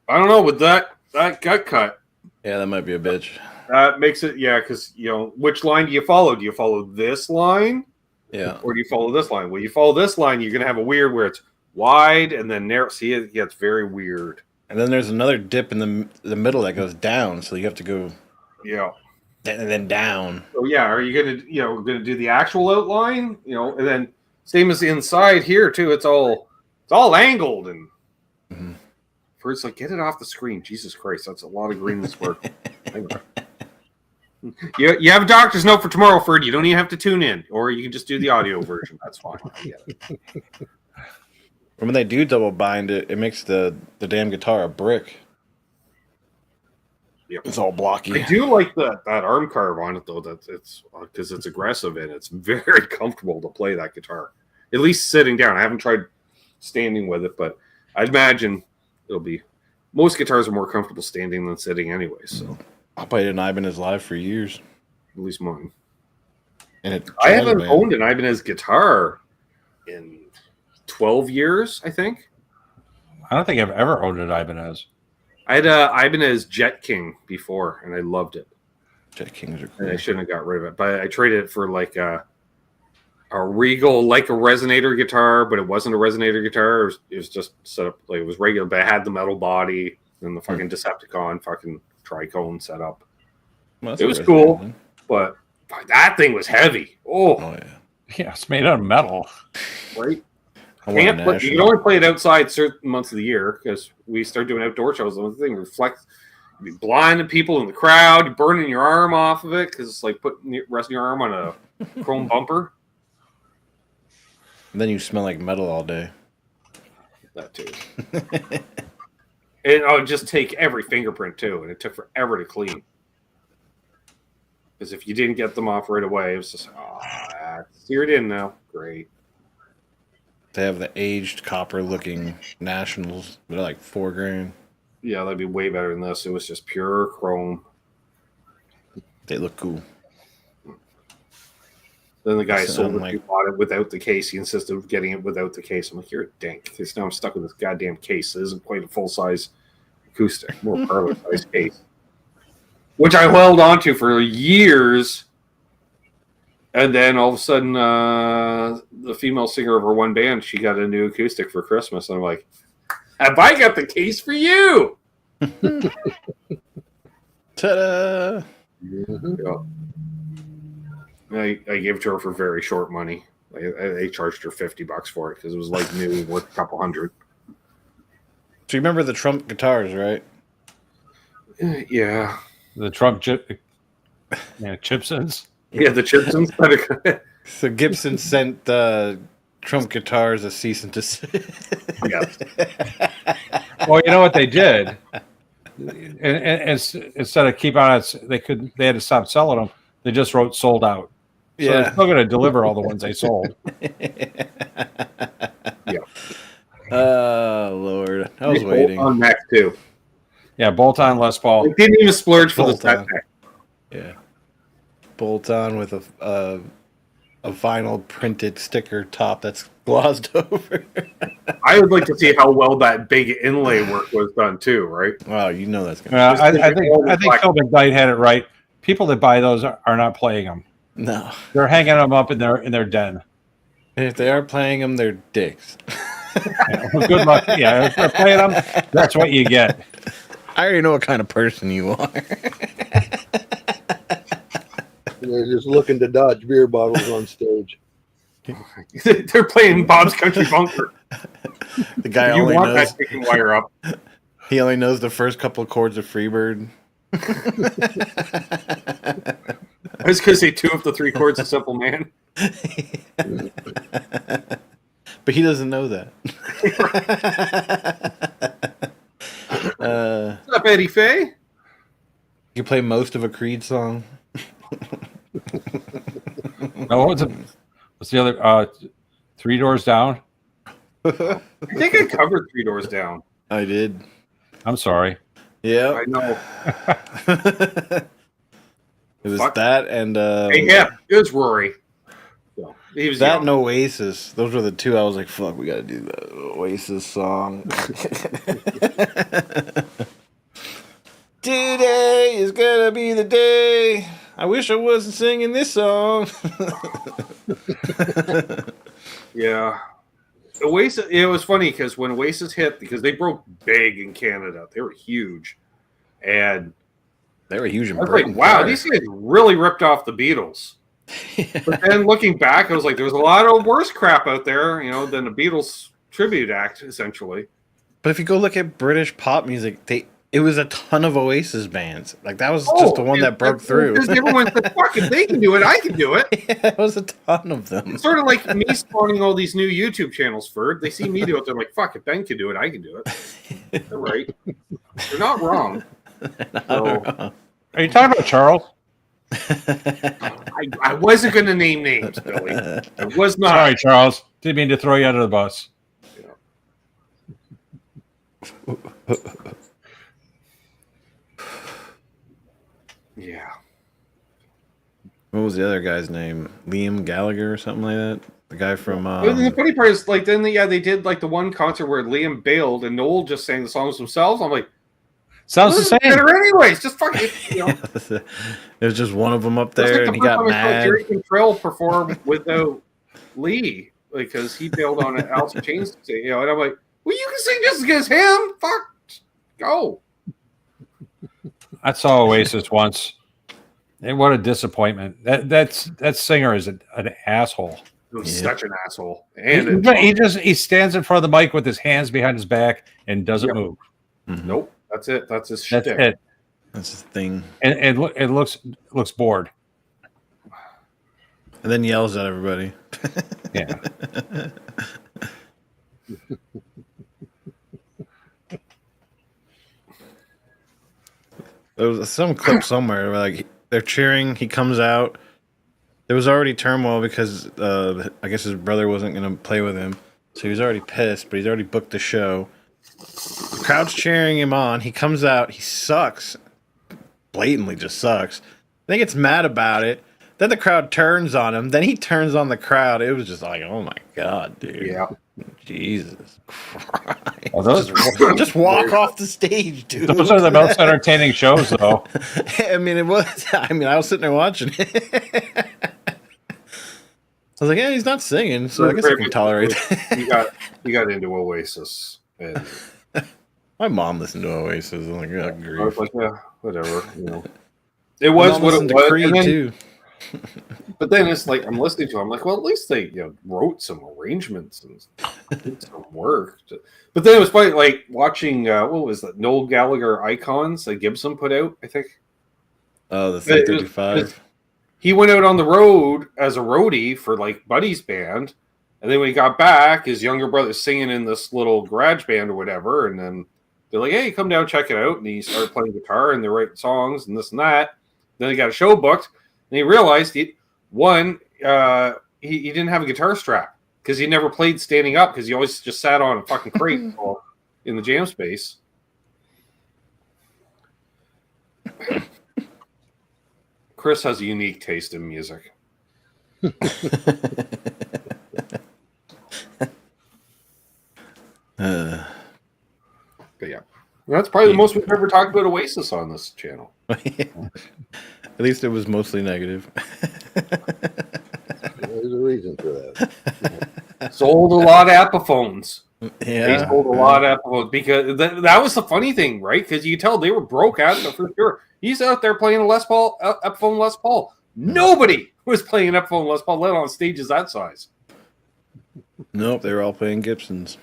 don't know, with that gut cut. Yeah, that might be a bitch. That makes it, because, which line do you follow? Do you follow this line? Yeah. Or do you follow this line? Well, you follow this line, you're going to have a weird where it's wide and then narrow. See, it gets very weird. And then there's another dip in the middle that goes down, so you have to go and then down. So are you gonna do the actual outline? And then same as the inside here too. It's all angled and first like get it off the screen. Jesus Christ, that's a lot of greenness work. You have a doctor's note for tomorrow, Ferd. You don't even have to tune in, or you can just do the audio version. That's fine. I get it. When they do double bind it, it makes the damn guitar a brick. Yep. It's all blocky. I do like that arm carve on it though. That it's because it's aggressive and it's very comfortable to play that guitar. At least sitting down. I haven't tried standing with it, but I'd imagine it'll be. Most guitars are more comfortable standing than sitting anyway. So I played an Ibanez live for years. At least mine. And I haven't owned an Ibanez guitar in 12 years, I think. I don't think I've ever owned an Ibanez. I had a Ibanez Jet King before, and I loved it. Jet Kings are cool. And I shouldn't have got rid of it, but I traded it for like a Regal, like a resonator guitar, but it wasn't a resonator guitar. It was just set up like it was regular, but it had the metal body and the fucking Decepticon fucking tricone set up. Well, it was cool, but that thing was heavy. Oh yeah. Yeah, it's made out of metal. Right? You can only play it outside certain months of the year because we start doing outdoor shows. The thing reflects, you be blinding people in the crowd, you're burning your arm off of it because it's like resting your arm on a chrome bumper. And then you smell like metal all day. That too. And I would just take every fingerprint too, and it took forever to clean. Because if you didn't get them off right away, it was just seared in now. Great. They have the aged copper-looking Nationals. They're like $4,000. Yeah, that'd be way better than this. It was just pure chrome. They look cool. Then the guy sold it. He bought it without the case. He insisted on getting it without the case. I'm like, you're a dink. Now I'm stuck with this goddamn case. It isn't quite a full-size acoustic, more parlor-size case. Which I held onto for years. And then all of a sudden, the female singer of her one band, she got a new acoustic for Christmas. And I'm like, have I got the case for you? Ta-da! Yeah. I gave it to her for very short money. They charged her $50 for it because it was like new, worth a couple hundred. So you remember the Trump guitars, right? Yeah. The Trump Chipsons. Yeah, the Chipsons. So Gibson sent Trump guitars a cease and desist. Yes. Well, you know what they did, and instead of keep on it, they had to stop selling them. They just wrote "sold out." So they're still going to deliver all the ones they sold. Yeah. Oh Lord, I was waiting. On Mac too. Yeah, bolt on Les Paul. They didn't even splurge for the Bolt on. setback. Yeah, bolt on with a vinyl printed sticker top that's glossed over. I would like to see how well that big inlay work was done too. Right? Wow, you know that's gonna. I think Phil McKnight had it right. People that buy those are not playing them. No, They're hanging them up in their den. and if they are playing them, they're dicks. Yeah, well, good luck. Yeah, if they're playing them, that's what you get. I already know what kind of person you are. They're just looking to dodge beer bottles on stage. They're playing Bob's Country Bunker. The guy You only want knows that chicken wire up? he only knows the first couple of chords of Freebird. I was going to say 2 of the 3 chords of Simple Man. But he doesn't know that. What's up, Eddie Faye? You play most of a Creed song. Now, what's the other? 3 Doors Down. I think I covered 3 Doors Down. I did. I'm sorry. Yeah. I know. It was Fuck. that and Hey, yeah, it was Rory. So, he was that young. and Oasis. Those were the 2 I was like, fuck, we gotta do the Oasis song. Today is gonna be the day. I wish I wasn't singing this song. Yeah. Oasis, it was funny because when Oasis hit, because they broke big in Canada, they were huge. And They were huge in I was Britain. like, wow, these guys really ripped off the Beatles. But then looking back, I was like, there was a lot of worse crap out there, than the Beatles tribute act, essentially. But if you go look at British pop music, it was a ton of Oasis bands. Like that was just the one that broke through. Because everyone said, fuck, if they can do it, I can do it. Yeah, it was a ton of them. It's sort of like me spawning all these new YouTube channels, Ferd. They see me do it, they're like, fuck, if Ben can do it, I can do it. They're right. They're not wrong. So, Are you talking about Charles? I wasn't going to name names, Billy. I was not. Sorry, Charles. Didn't mean to throw you under the bus. Yeah. What was the other guy's name? Liam Gallagher or something like that? The guy from The funny part is, like, then they did like the one concert where Liam bailed and Noel just sang the songs themselves. I'm like, Sounds the same. better anyways. Just fucking, it was just one of them up That's there like and the he got first time I saw mad. Jerry Cantrell perform without Lee because he bailed on an Alice in Chains, and I'm like, well, you can sing just as good as him. Fuck, go. I saw Oasis once. And what a disappointment. That singer is an asshole. He was Yeah. such an asshole. And He stands in front of the mic with his hands behind his back and doesn't move. nope, that's it. That's his That's shtick. it. That's the thing. And it looks bored. And then yells at everybody. Yeah. There was some clip somewhere where like they're cheering, he comes out. There was already turmoil because I guess his brother wasn't going to play with him. So he was already pissed, but he's already booked the show. The crowd's cheering him on. He comes out. He sucks. Blatantly just sucks. Then he gets mad about it. Then the crowd turns on him. Then he turns on the crowd. It was just like, oh my God, dude. Yeah. Jesus Christ. Well, those Just walk off the stage, dude. are the most entertaining shows, though. I mean, it was. I mean, I was sitting there watching it. I was like, yeah, he's not singing, so I guess I can tolerate that. He got into Oasis, and My mom listened to Oasis. I'm like, oh, I was grief. like, yeah, whatever, It was what it was. Creed, too. But then it's like I'm listening to it, I'm like, well, at least they wrote some arrangements and did some work. But then it was funny, like watching what was that Noel Gallagher Icons that Gibson put out, I think. Oh, the 335. He went out on the road as a roadie for like Buddy's band, and then when he got back, his younger brother's singing in this little garage band or whatever, and then they're like, "Hey, come down, check it out." And he started playing guitar, and they're writing songs and this and that. Then he got a show booked, and he realized he didn't have a guitar strap because he never played standing up because he always just sat on a fucking crate in the jam space. Chris has a unique taste in music. But yeah, that's probably the most we've ever talked about Oasis on this channel. At least it was mostly negative. There's a reason for that. Sold a lot of Epiphones. Yeah, They sold a lot of Epiphones because that was the funny thing, right? Because you could tell they were broke out for sure. He's out there playing a Epiphone Les Paul. Nobody was playing an Epiphone Les Paul, let alone stages that size. Nope, they were all playing Gibsons.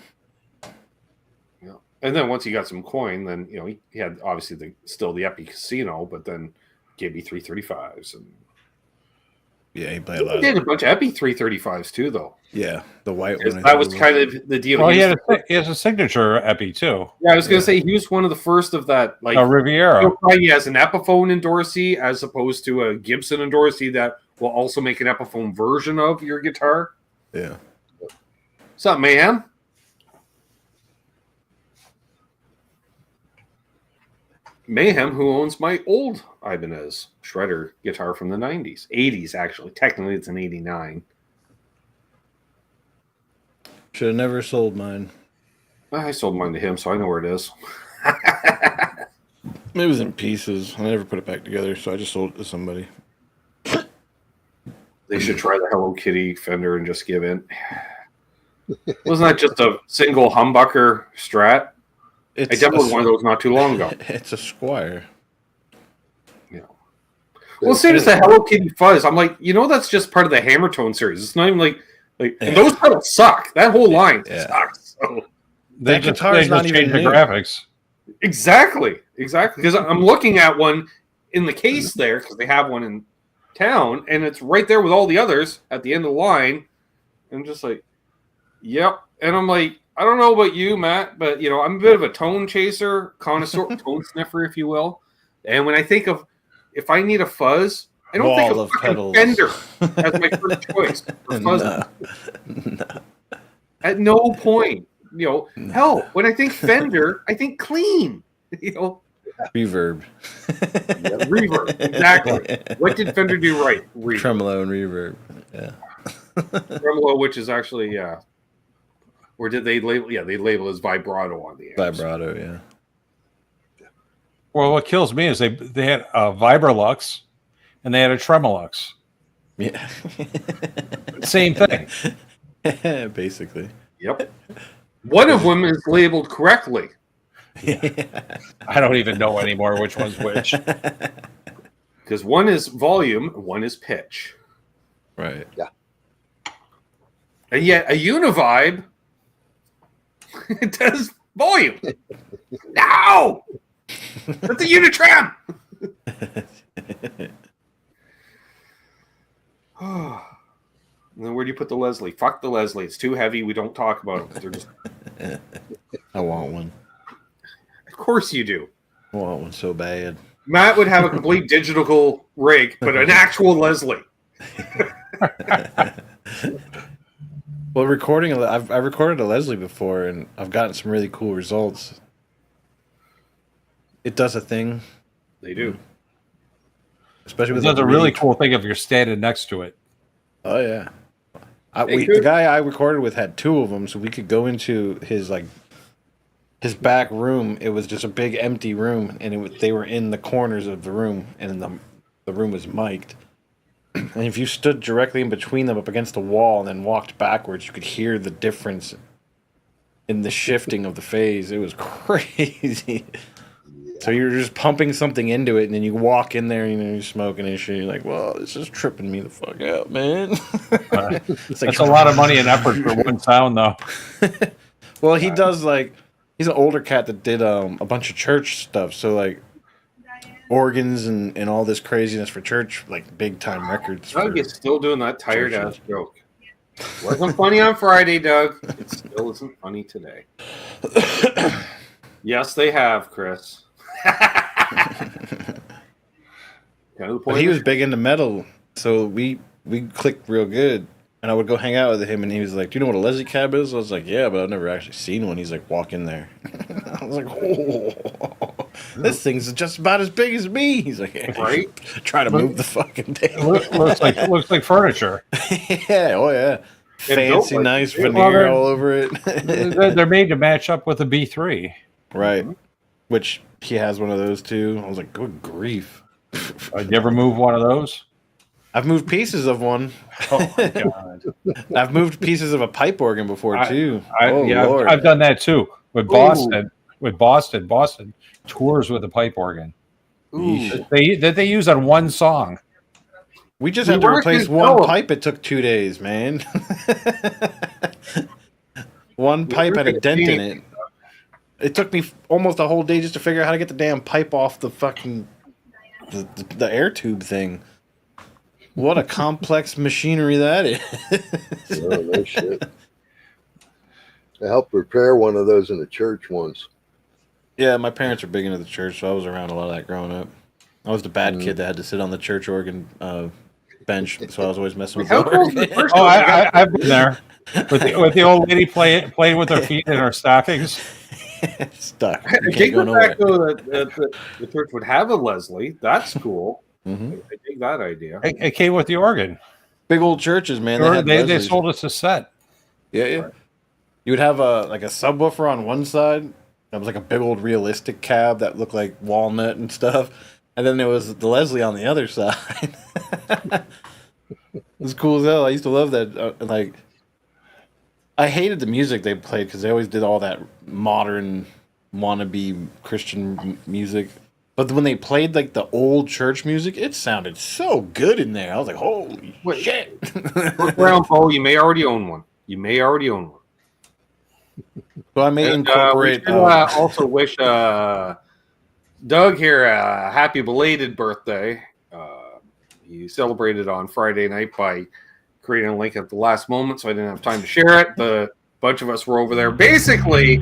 Yeah. And then once he got some coin, then he had obviously still the Epi Casino, but then gave me 335s and Yeah, he played a lot. He did a bunch of Epi 335s too, though. Yeah, the white one. That was kind of the deal. Well, he has a signature Epi too. Yeah, I was going to say he was one of the first of that. Like Riviera. He has an Epiphone endorsee as opposed to a Gibson endorsee that will also make an Epiphone version of your guitar. Yeah. What's up, man? Mayhem, who owns my old Ibanez Shredder guitar from the 90s. 80s, actually. Technically, it's an 89. Should have never sold mine. I sold mine to him, so I know where it is. It was in pieces. I never put it back together, so I just sold it to somebody. They should try the Hello Kitty Fender and just give in. Wasn't that just a single humbucker Strat? I demoed one of those not too long ago. It's a Squire. Yeah. Well, same as the Hello Kitty Fuzz. I'm like, that's just part of the Hammertone series. It's not even like and those pedals suck. That whole line sucks. So. They just changed the graphics. Exactly. Because I'm looking at one in the case there because they have one in town, and it's right there with all the others at the end of the line. And I'm just like, yep. And I'm like, I don't know about you, Matt, but I'm a bit of a tone chaser, connoisseur, tone sniffer, if you will. And when I think of if I need a fuzz, I don't think of fucking Fender as my first choice for fuzz. No. At no point, hell, when I think Fender, I think clean. Reverb. Reverb, exactly. What did Fender do right? Reverb. Tremolo and reverb. Yeah. Tremolo, which is actually or did they label? Yeah, they label as vibrato on the amps. Vibrato, yeah. Well, what kills me is they had a Vibrolux and they had a Tremolux. Yeah. Same thing. Basically. Yep. One of them is labeled correctly. I don't even know anymore which one's which. Because one is volume, one is pitch. Right. Yeah. And yet a Univibe it does volume. No! That's a Unitrem! And then where do you put the Leslie? Fuck the Leslie. It's too heavy. We don't talk about them. They're just... I want one. Of course you do. I want one so bad. Matt would have a complete digital rig, but an actual Leslie. Well, I've recorded a Leslie before, and I've gotten some really cool results. It does a thing. They do. Especially with it does a really cool thing if you're standing next to it. Oh yeah. The guy I recorded with had two of them, so we could go into his back room. It was just a big empty room, and they were in the corners of the room, and the room was mic'd. And if you stood directly in between them up against the wall and then walked backwards, you could hear the difference in the shifting of the phase. It was crazy. So you're just pumping something into it, and then you walk in there, and you're smoking and shit. You're like, well, this is tripping me the fuck out, man. It's like, that's a lot of money and effort for one sound, though. Well, he does, like, he's an older cat that did a bunch of church stuff. So, like, organs and all this craziness for church, like, big-time records. Doug is still doing that tired-ass joke. Wasn't funny on Friday, Doug. It still isn't funny today. Yes, they have, Chris. But he was big into metal, so we clicked real good. And I would go hang out with him, and he was like, "Do you know what a Leslie cab is?" I was like, "Yeah, but I've never actually seen one." He's like, "Walk in there." I was like, "Oh, this thing's just about as big as me." He's like, yeah, right? Try to move the fucking thing. looks like furniture. Yeah, oh yeah, fancy, like nice it. veneer all over it. They're made to match up with a B3. Right, which he has one of those too. I was like, "Good grief!" Did you ever move one of those? I've moved pieces of one. Oh my god! I've moved pieces of a pipe organ before too. Lord. I've done that too with Boston. With Boston tours with a pipe organ. They use on one song. We just had to replace one pipe. It took 2 days, man. One pipe had a dent in it. It took me almost a whole day just to figure out how to get the damn pipe off the fucking the air tube thing. What a complex machinery that is. Oh, no shit. I helped repair one of those in the church once. Yeah, my parents are big into the church, so I was around a lot of that growing up. I was the bad kid that had to sit on the church organ bench, so I was always messing with the organ. Oh, I've been there with the old lady playing with her feet in her stockings. Stuck. I take it back though that the church would have a Leslie. That's cool. Mm-hmm. I think that idea. It came with the organ. Big old churches, man. They sold us a set. Yeah. You would have a subwoofer on one side. That was like a big old realistic cab that looked like walnut and stuff. And then there was the Leslie on the other side. It was cool as hell. I used to love that. I hated the music they played because they always did all that modern wannabe Christian music. But when they played like the old church music, it sounded so good in there. I was like, holy shit. Look around, Bo. You may already own one. So I may incorporate. Also wish Doug here a happy belated birthday. He celebrated on Friday night by creating a link at the last moment, so I didn't have time to share it. But a bunch of us were over there. Basically,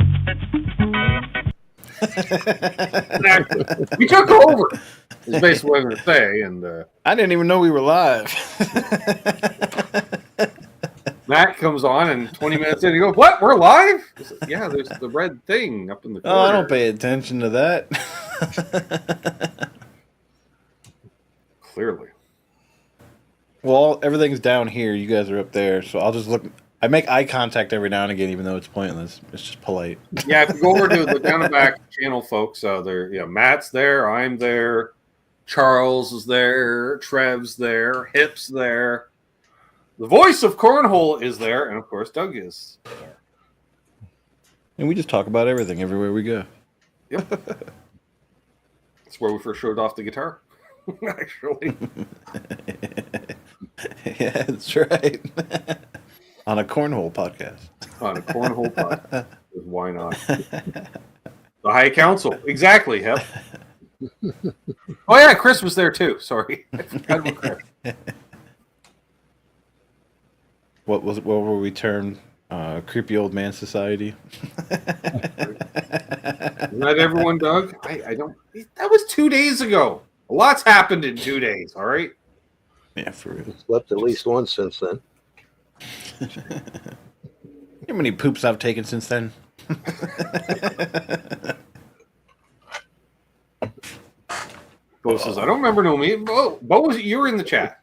we took over. Is basically what I'm going to say. And I didn't even know we were live. Matt comes on, and 20 minutes in, he goes, "What? We're live?" I said, yeah, there's the red thing up in the corner. Oh, I don't pay attention to that. Clearly. Well, everything's down here. You guys are up there, so I'll just look. I make eye contact every now and again, even though it's pointless. It's just polite. Yeah, if you go over to the down and back channel, folks, Matt's there, I'm there, Charles is there, Trev's there, Hip's there, the voice of Cornhole is there, and of course Doug is there. And we just talk about everything everywhere we go. Yep. That's where we first showed off the guitar, actually. Yeah, that's right. On a cornhole podcast. Why not? The High Council. Exactly, Hep. Oh, yeah, Chris was there too. Sorry. I forgot about Chris. What were we termed? Creepy old man society. Isn't that everyone, Doug? I don't. That was 2 days ago. A lot's happened in 2 days, all right? Yeah, for real. Slept at least once since then. How many poops I've taken since then? Bo says, I don't remember no me. Bo, you were in the chat.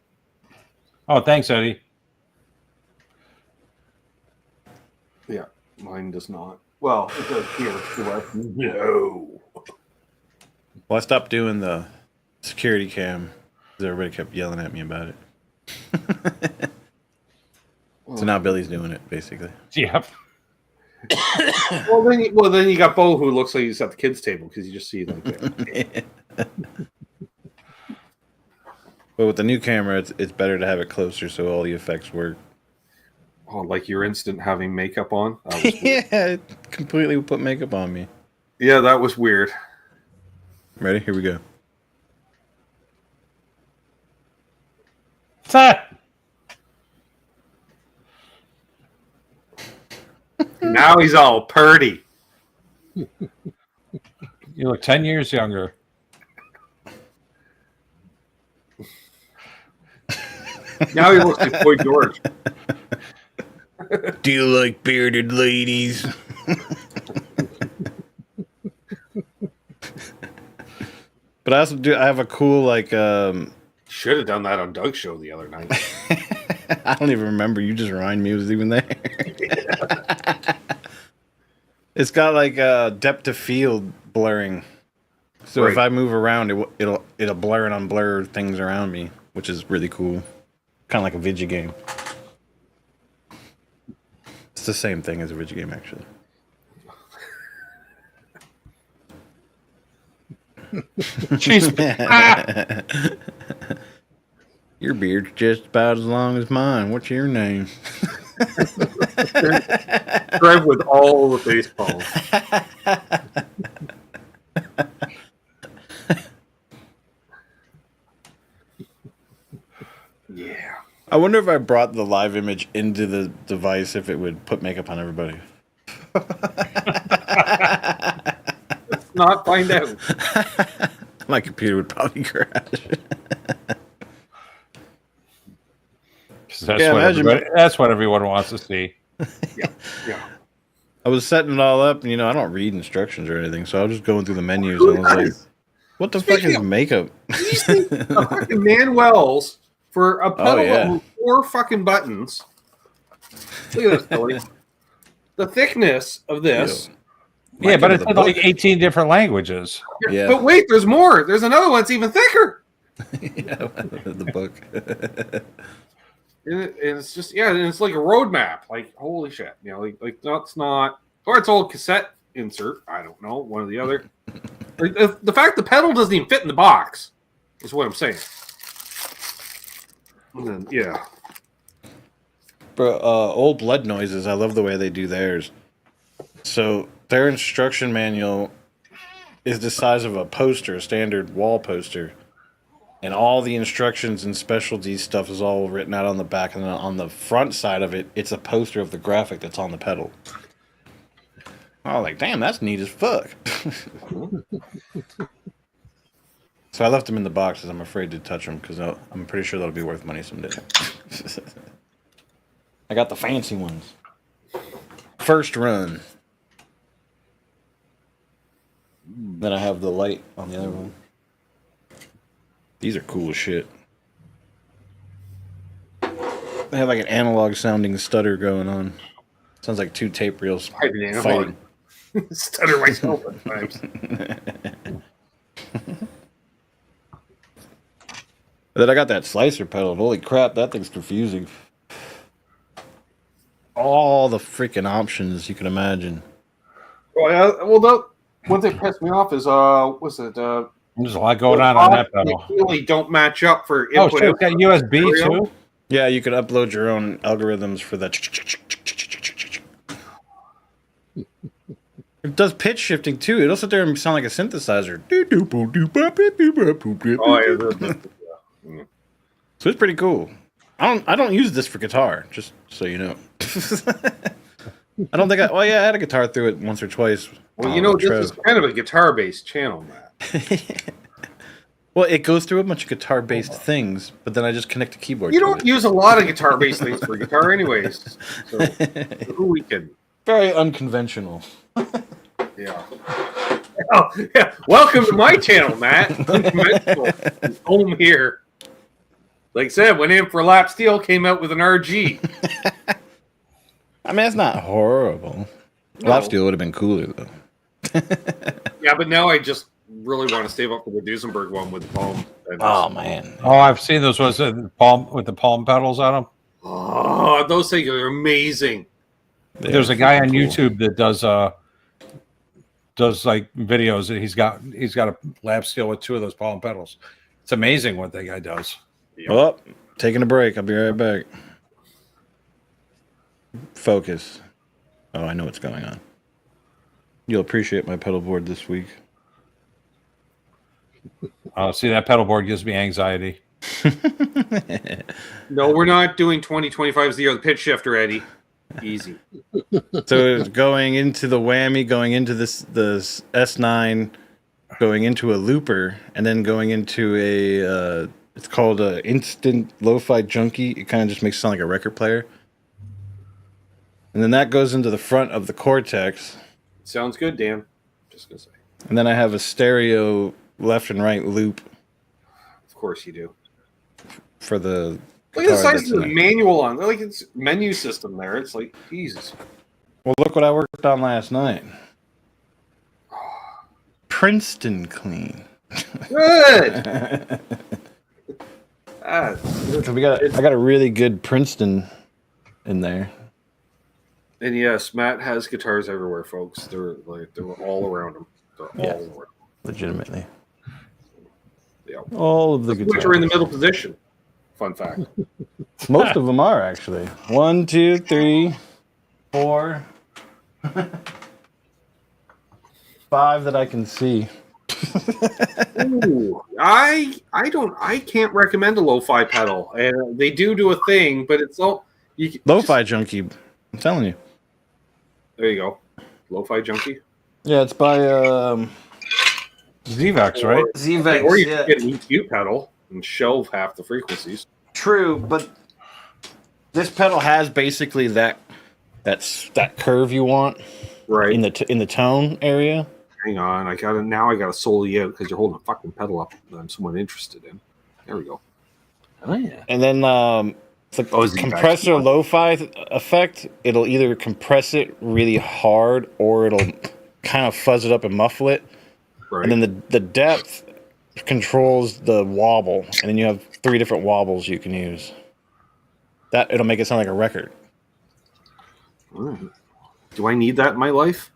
Oh, thanks, Eddie. Yeah, mine does not. Well, it does here. No. Well, I stopped doing the security cam because everybody kept yelling at me about it. So now Billy's doing it, basically. Yep. Then you got Bo, who looks like he's at the kids' table because you just see them. But with the new camera, it's better to have it closer so all the effects work. Oh, like your instant having makeup on. That was weird. Yeah, it completely put makeup on me. Yeah, that was weird. Ready? Here we go. Now he's all purdy. You look 10 years younger. Now he looks like Boy George. Do you like bearded ladies? But I also do. I have a cool like. Should have done that on Doug's show the other night. I don't even remember. You just remind me it was even there. It's got like depth of field blurring, so if I move around, it'll blur and unblur things around me, which is really cool. Kind of like a video game. It's the same thing as a video game, actually. Jeez. Your beard's just about as long as mine. What's your name? Drive with all the face palms. Yeah. I wonder if I brought the live image into the device, if it would put makeup on everybody. Let's not find out. My computer would probably crash. That's what everyone wants to see. Yeah. I was setting it all up, and I don't read instructions or anything, so I was just going through the menus, and I was like, "What the fuck is makeup?" These things are fucking manuals for a pedal with 4 fucking buttons. Look at this, Billy. The thickness of this. Yeah, but it's in like 18 different languages. Yeah. But wait, there's more. There's another one that's even thicker. The book. And it's just and it's like a roadmap. Like holy shit, like that's not, or it's old cassette insert. I don't know, one or the other. Like, the fact the pedal doesn't even fit in the box is what I'm saying. And then, Bro, Old Blood Noises. I love the way they do theirs. So their instruction manual is the size of a poster, a standard wall poster. And all the instructions and specialty stuff is all written out on the back. And then on the front side of it, it's a poster of the graphic that's on the pedal. I was like, damn, that's neat as fuck. So I left them in the box because I'm afraid to touch them because I'm pretty sure that'll be worth money someday. I got the fancy ones. First run. Then I have the light on the other one. These are cool as shit. They have like an analog sounding stutter going on. Sounds like 2 tape reels fighting. Stutter myself at times. Then I got that slicer pedal. Holy crap, that thing's confusing. All the freaking options you can imagine. Well, yeah, well, one thing that pissed me off is what's it? There's a lot going on that pedal. Really don't match up for Oh, input. shit, it's got USB too? Yeah, you could upload your own algorithms for that. It does pitch shifting too. It'll sit there and sound like a synthesizer. Oh, yeah. So it's pretty cool. I don't use this for guitar, just so you know. I don't think I had a guitar through it once or twice. Well, this is kind of a guitar-based channel, Matt. Well, it goes through a bunch of guitar-based things, but then I just connect the keyboard. You don't use a lot of guitar-based things for guitar, anyways. So who we can? Very unconventional. Yeah. Oh, yeah. Welcome to my channel, Matt. Unconventional. Home here. Like I said, went in for lap steel, came out with an RG. I mean, it's not horrible. No. Lap steel would have been cooler though. Yeah, but now I just really want to save up for the Duesenberg one with the palm. Oh man. Oh, I've seen those ones with the palm pedals on them. Oh, those things are amazing. There's a guy on YouTube that does like videos, and he's got a lap steel with 2 of those palm pedals. It's amazing what that guy does. Oh, taking a break. I'll be right back. Focus. Oh, I know what's going on. You'll appreciate my pedal board this week. See, that pedal board gives me anxiety. No, we're not doing 2025's the year of the pitch shifter, Eddie. Easy. So going into the whammy, going into the S9, going into a looper, and then going into a it's called a instant lo-fi junkie. It kind of just makes it sound like a record player. And then that goes into the front of the Cortex. Sounds good, Dan. Just gonna say. And then I have a stereo left and right loop Of course you do. for the Look at the guitar size that's of the in it. manual on. Like it's menu system there. It's like Jesus. Well, look what I worked on last night. Princeton clean. Good. So I got a really good Princeton in there. And yes, Matt has guitars everywhere, folks. They're all around him. They're all around. Legitimately. Yeah. All of the Which guitars. are in the middle position. Fun fact. Most of them are actually. 1, 2, 3, 4, 5 that I can see. Ooh, I can't recommend a lo-fi pedal. And they do a thing, but it's all Lo-fi junkie. I'm telling you. There you go. Lo-fi junkie. Yeah, it's by Zvex, right? Zvex. Or you can get an EQ pedal and shelve half the frequencies. True, but this pedal has basically that curve you want Right. in the tone area. Hang on, I gotta solo you out because you're holding a fucking pedal up that I'm somewhat interested in. There we go. Oh yeah. And then the Zvex. compressor lo-fi effect, it'll either compress it really hard or it'll kind of fuzz it up and muffle it. Right. And then the depth controls the wobble, and then you have 3 different wobbles you can use. That it'll make it sound like a record. Right. Do I need that in my life?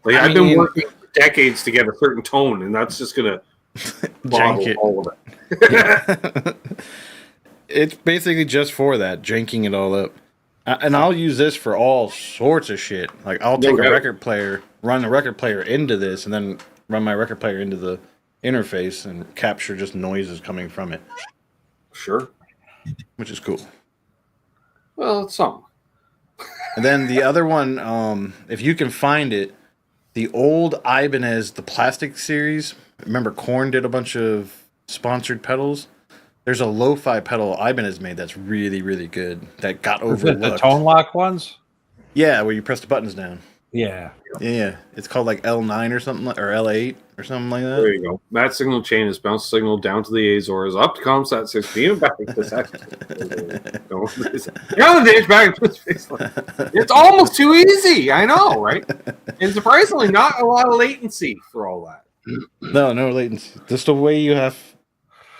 Like I've been working for decades to get a certain tone, and that's just gonna bottle it. all of it. It's basically just for that, janking it all up. And I'll use this for all sorts of shit. Like I'll take a record player, run the record player into this, and then run my record player into the interface and capture just noises coming from it, Sure. which is cool. Well, it's something. And then the other one, if you can find it, the old Ibanez, the plastic series. Remember, Korn did a bunch of sponsored pedals. There's a lo-fi pedal Ibanez made that's really, really good. That got Is it overlooked. the tone lock ones? Yeah, where you press the buttons down. Yeah. Yeah, it's called like L9 or something, or L8 or something like There that. you go. That signal chain is bounce signal down to the Azores, up to ComSat 16, and back to SAT. It's almost too easy. I know, right? And surprisingly, not a lot of latency for all that. No latency. Just the way you have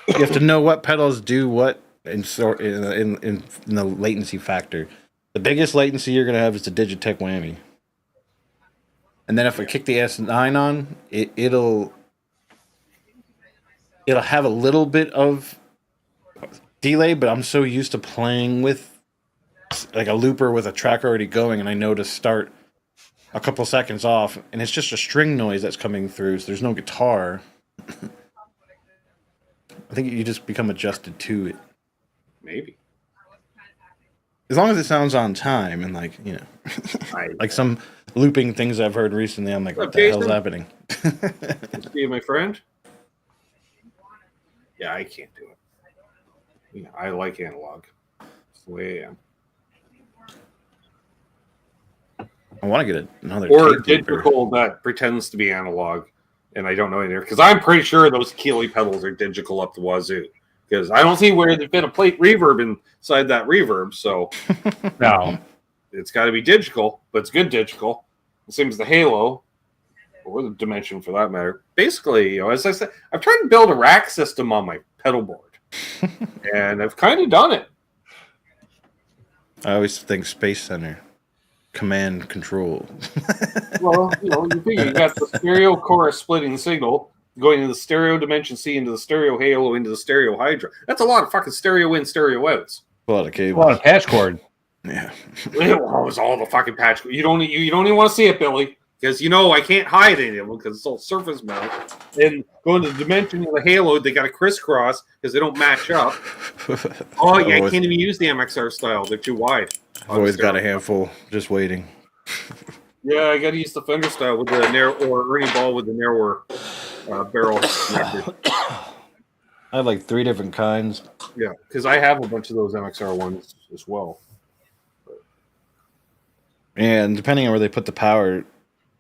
to know what pedals do what in the latency factor. The biggest latency you're gonna have is the Digitech whammy. And then if I kick the S9 on, it'll have a little bit of delay, but I'm so used to playing with like a looper with a track already going, and I know to start a couple seconds off, and it's just a string noise that's coming through, so there's no guitar. I think you just become adjusted to it. Maybe. As long as it sounds on time and like, you know, like some looping things I've heard recently, I'm like, what the hell's happening? See my friend? Yeah, I can't do it. Yeah, I like analog. That's the way I am. I want to get another Or tape looper. digital that pretends to be analog, and I don't know anything because I'm pretty sure those Keeley pedals are digital up the wazoo. Because I don't see where there's been a plate reverb inside that reverb, so No. it's got to be digital, but it's good digital. The same as the Halo, or the Dimension for that matter. Basically, as I said, I've tried to build a rack system on my pedal board, and I've kind of done it. I always think Space Center. command control. Well, you figure you got the stereo chorus splitting signal going into the stereo dimension C, into the stereo halo, into the stereo hydra. That's a lot of fucking stereo in, stereo outs. A lot of A cables. lot of patch cord. Yeah. It was all the fucking patch. You don't even want to see it, Billy, because I can't hide any of them because it's all surface mount. And going to the dimension of the halo, they got to crisscross because they don't match up. Oh yeah, I can't even use the MXR style; they're too wide. I've always got a handful just waiting. Yeah, I got to use the Fender style with the narrow, or Ernie Ball with the narrower barrel connector. I have like 3 different kinds. Yeah, because I have a bunch of those MXR ones as well. And depending on where they put the power,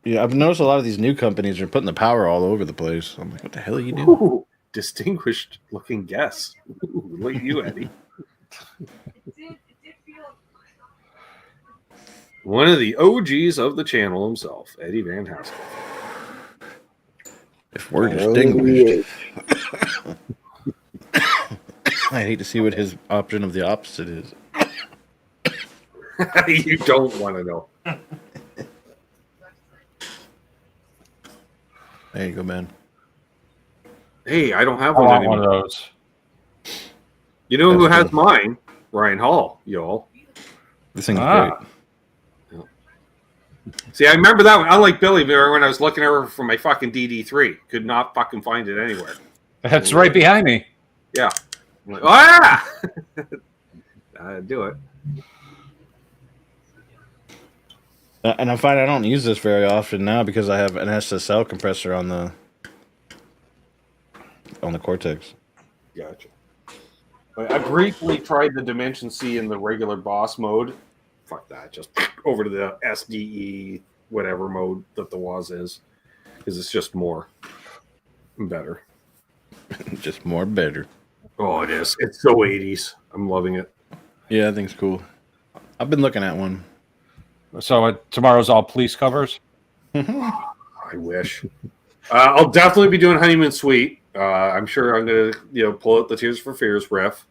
I've noticed a lot of these new companies are putting the power all over the place. I'm like, what the hell are you doing? Ooh, distinguished looking guess. Ooh, look at you, Eddie. One of the OGs of the channel himself, Eddie Van Haskell. If we're distinguished. I hate to see what his option of the opposite is. You don't want to know. There you go, man. Hey, I don't have I one want anymore. one of those. You know who That's has good. mine? Ryan Hall, y'all. This thing's Ah. great. See, I remember that one. Unlike Billy, when I was looking over for my fucking DD3, could not fucking find it anywhere. That's right behind me. Yeah. I'm like, ah! Do it. And I find I don't use this very often now because I have an SSL compressor on the Cortex. Gotcha. I briefly tried the Dimension C in the regular boss mode. Fuck that. Just over to the SDE whatever mode that the WAS is. Because it's just more better. Just more better. Oh, it is. It's so 80s. I'm loving it. Yeah, I think it's cool. I've been looking at one. So tomorrow's all police covers. I wish. I'll definitely be doing Honeymoon Suite. I'm sure I'm gonna, pull out the Tears for Fears riff.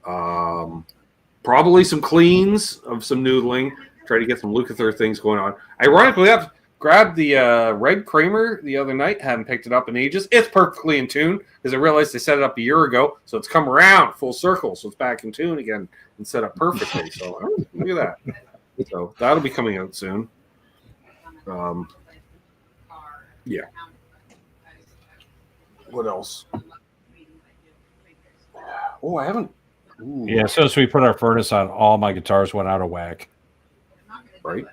Probably some cleans of some noodling. Try to get some Lukather things going on. Ironically, I've grabbed the Red Kramer the other night. Haven't picked it up in ages. It's perfectly in tune because I realized they set it up a year ago, so it's come around full circle. So it's back in tune again and set up perfectly. So look at that. So that'll be coming out soon. Yeah. What else? Oh, I haven't. Ooh, Yeah, so as we put our furnace on, all my guitars went out of whack. right.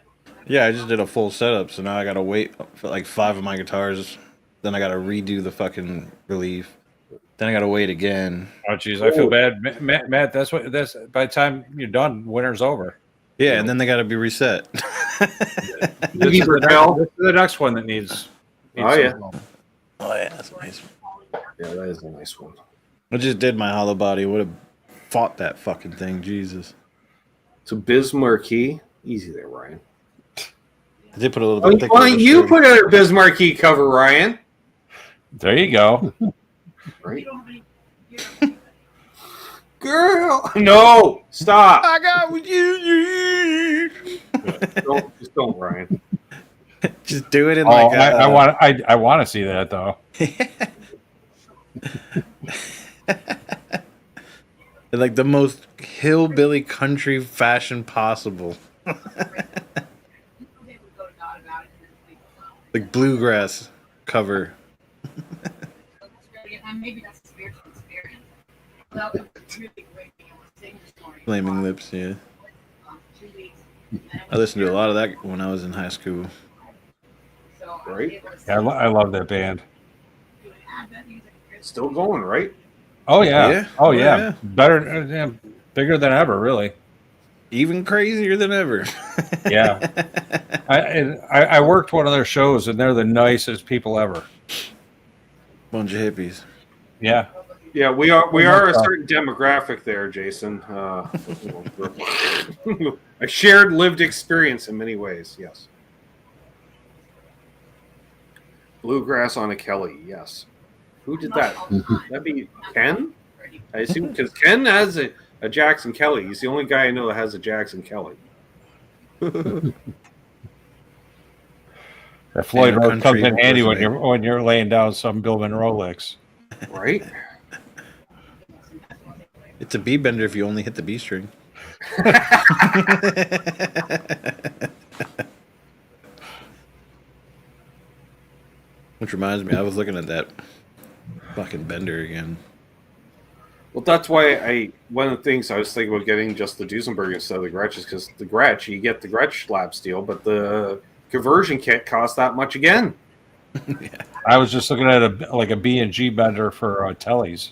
Yeah, I just did a full setup, so now I gotta wait for like 5 of my guitars. Then I gotta redo the fucking relief. Then I gotta wait again. Oh, jeez, I feel bad, Matt. That's by the time you're done, winter's over. Yeah, and then they gotta be reset. This is the next one that needs Oh, yeah. some- Oh yeah, that's nice. Yeah, that is a nice one. I just did my hollow body. Would have fought that fucking thing. Jesus. So Bismarcky, easy there, Ryan. I did put a little Oh, bit thicker. why of don't a you string. put out a Bismarcky cover, Ryan? There you go. Right. Girl, no, stop. I got what you Don't, Ryan. Just do it in Oh, like I want to see that though. in like the most hillbilly country fashion possible. Like bluegrass cover. Maybe that's a spiritual experience. Flaming Lips, yeah. I listened to a lot of that when I was in high school. Right. Yeah, I love that band. Still going, right? Oh yeah. Yeah. Oh Oh, yeah. yeah. Better, bigger than ever, really. Even crazier than ever. Yeah. I worked one of their shows, and they're the nicest people ever. Bunch of hippies. Yeah. Yeah, we are a certain demographic there, Jason. A shared lived experience in many ways. Yes. Bluegrass on a Kelly. Yes. Who did that? That'd be Ken. I assume because Ken has a Jackson Kelly. He's the only guy I know that has a Jackson Kelly. That Floyd And a Rose comes country in handy when impersonator. you're laying down some Bill Monroe licks. Right? It's a B bender if you only hit the B string. Which reminds me, I was looking at that fucking bender again. Well, that's why one of the things I was thinking about getting just the Duesenberg instead of the Gretsch is because the Gretsch, you get the Gretsch lap steel, but the conversion kit costs that much again. I was just looking at a B and G bender for Tellys.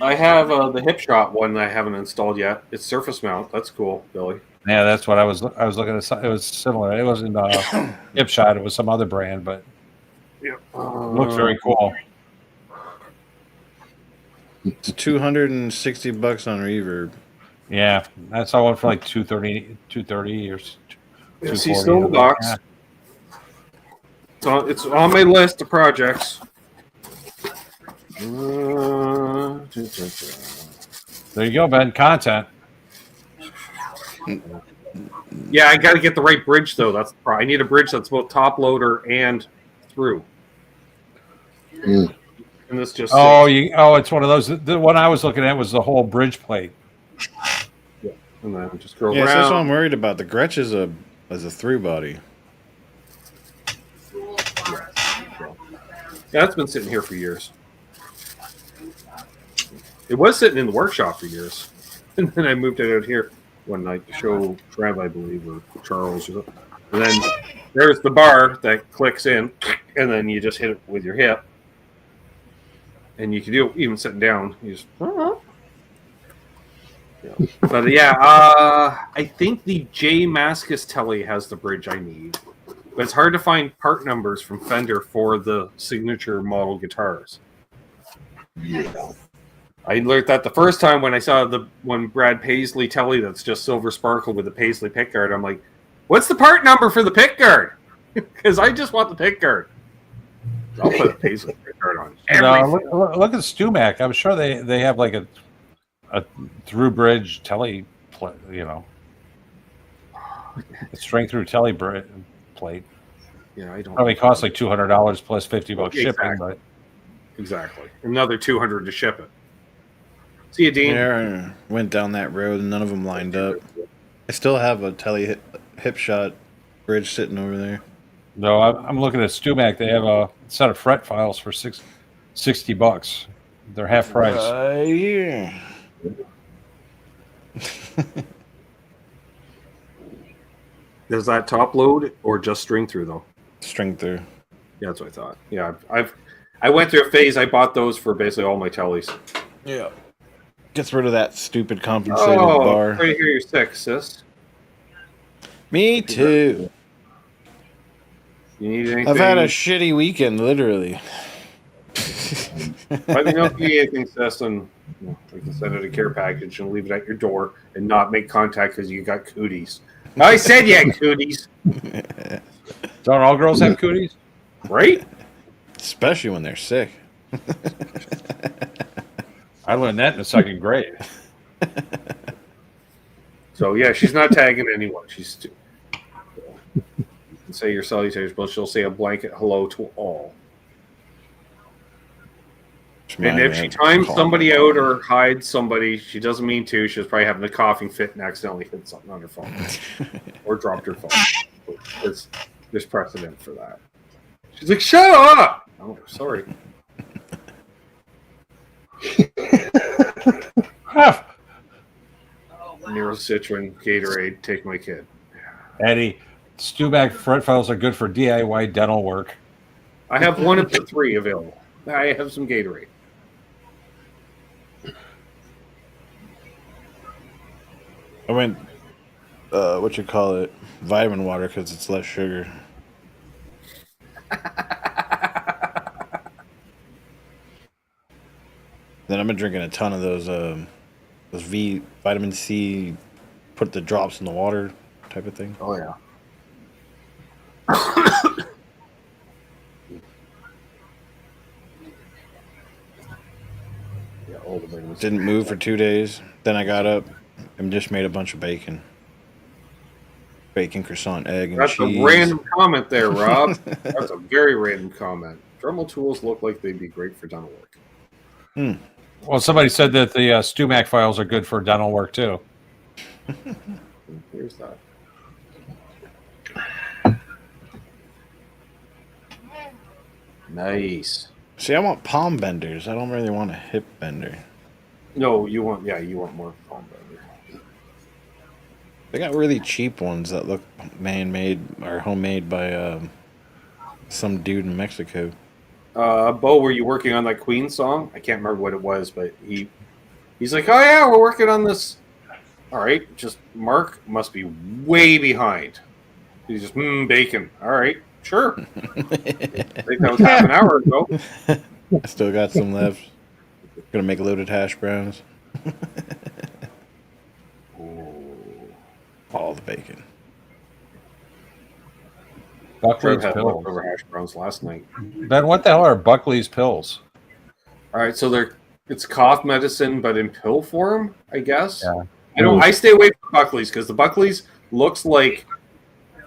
I have the hip shot one that I haven't installed yet. It's surface mount. That's cool, Billy. Yeah, that's what I was looking at. It was similar. It wasn't hip shot. It was some other brand, but Yeah. it looks very cool. It's $260 on Reverb. Yeah, I saw one for like 230 or Yeah, see, 240. still in the box. Yeah. It's on my list of projects. There you go, Ben. Content. Yeah, I got to get the right bridge though. That's the problem. I need a bridge that's both top loader and through. Mm. And this just It's one of those. The one I was looking at was the whole bridge plate. and then just go Yeah, so that's what I'm around. worried about. The Gretsch is a through body. Yeah, it's been sitting here for years. It was sitting in the workshop for years, and then I moved it out here one night to show Trev, I believe, or Charles, or something. And then there's the bar that clicks in, and then you just hit it with your hip, and you can do it even sitting down. You just. Yeah. But yeah, I think the J Mascus Telly has the bridge I need, but it's hard to find part numbers from Fender for the signature model guitars. Yeah. I learned that the first time when I saw when Brad Paisley Telly that's just silver sparkle with the Paisley pickguard. I'm like, what's the part number for the pickguard? Because I just want the pickguard. I'll put a Paisley pickguard on everything. Look at Stumac. I'm sure they have like a through bridge Telly, a string through Telly plate. Yeah, I don't. Probably costs like $200 plus $50 shipping, Exactly. but Exactly. Another $200 to ship it. See you, Dean. Yeah, went down that road and none of them lined up. I still have a Telly hip shot bridge sitting over there. no, I'm looking at Stumac. They have a set of fret files for $60. They're half price. Yeah. Does that top load or just string through though? String through. Yeah, that's what I thought. Yeah, I went through a phase. I bought those for basically all my Tellys. Yeah. Gets rid of that stupid compensated bar. Sorry to hear you're sick, sis. Me too. You need anything? I've had a shitty weekend, literally. Let me know if you need anything, sis, and we can send it a care package and leave it at your door and not make contact because you got cooties. I said you had cooties, Don't all girls have cooties? right? Especially when they're sick. I learned that in the second grade. So yeah, she's not tagging anyone. She's you can say your salutations, but she'll say a blanket hello to all. And if she times somebody out or hides somebody, she doesn't mean to. She was probably having a coughing fit and accidentally hit something on her phone or dropped her phone. There's precedent for that. She's like, "Shut up!" Oh, sorry. Neurocitrin, Gatorade, take my kid. Eddie, Stumac fret files are good for DIY dental work. I have one of the three available. I have some Gatorade. I went, vitamin water because it's less sugar. Then I've been drinking a ton of those vitamin C, put the drops in the water type of thing. Oh yeah. Yeah, all the vitamins. Didn't move for 2 days. Then I got up and just made a bunch of bacon. Bacon, croissant, egg, and That's cheese. a random comment there, Rob. That's a very random comment. Dremel tools look like they'd be great for dental work. Well, somebody said that the StuMac files are good for dental work too. Here's that. Nice. See, I want palm benders. I don't really want a hip bender. No, you want more palm bender. They got really cheap ones that look man-made or homemade by some dude in Mexico. Bo, were you working on that Queen song? I can't remember what it was, but he's like, oh yeah, we're working on this. All right, just Mark must be way behind. He's just bacon. All right, sure. I think that was half an hour ago. I still got some left. Gonna make loaded hash browns. All the bacon. Buckley's Trev had pills. leftover hash browns last night. Ben, what the hell are Buckley's pills? All right, so it's cough medicine, but in pill form, I guess. Yeah. I stay away from Buckley's because the Buckley's looks like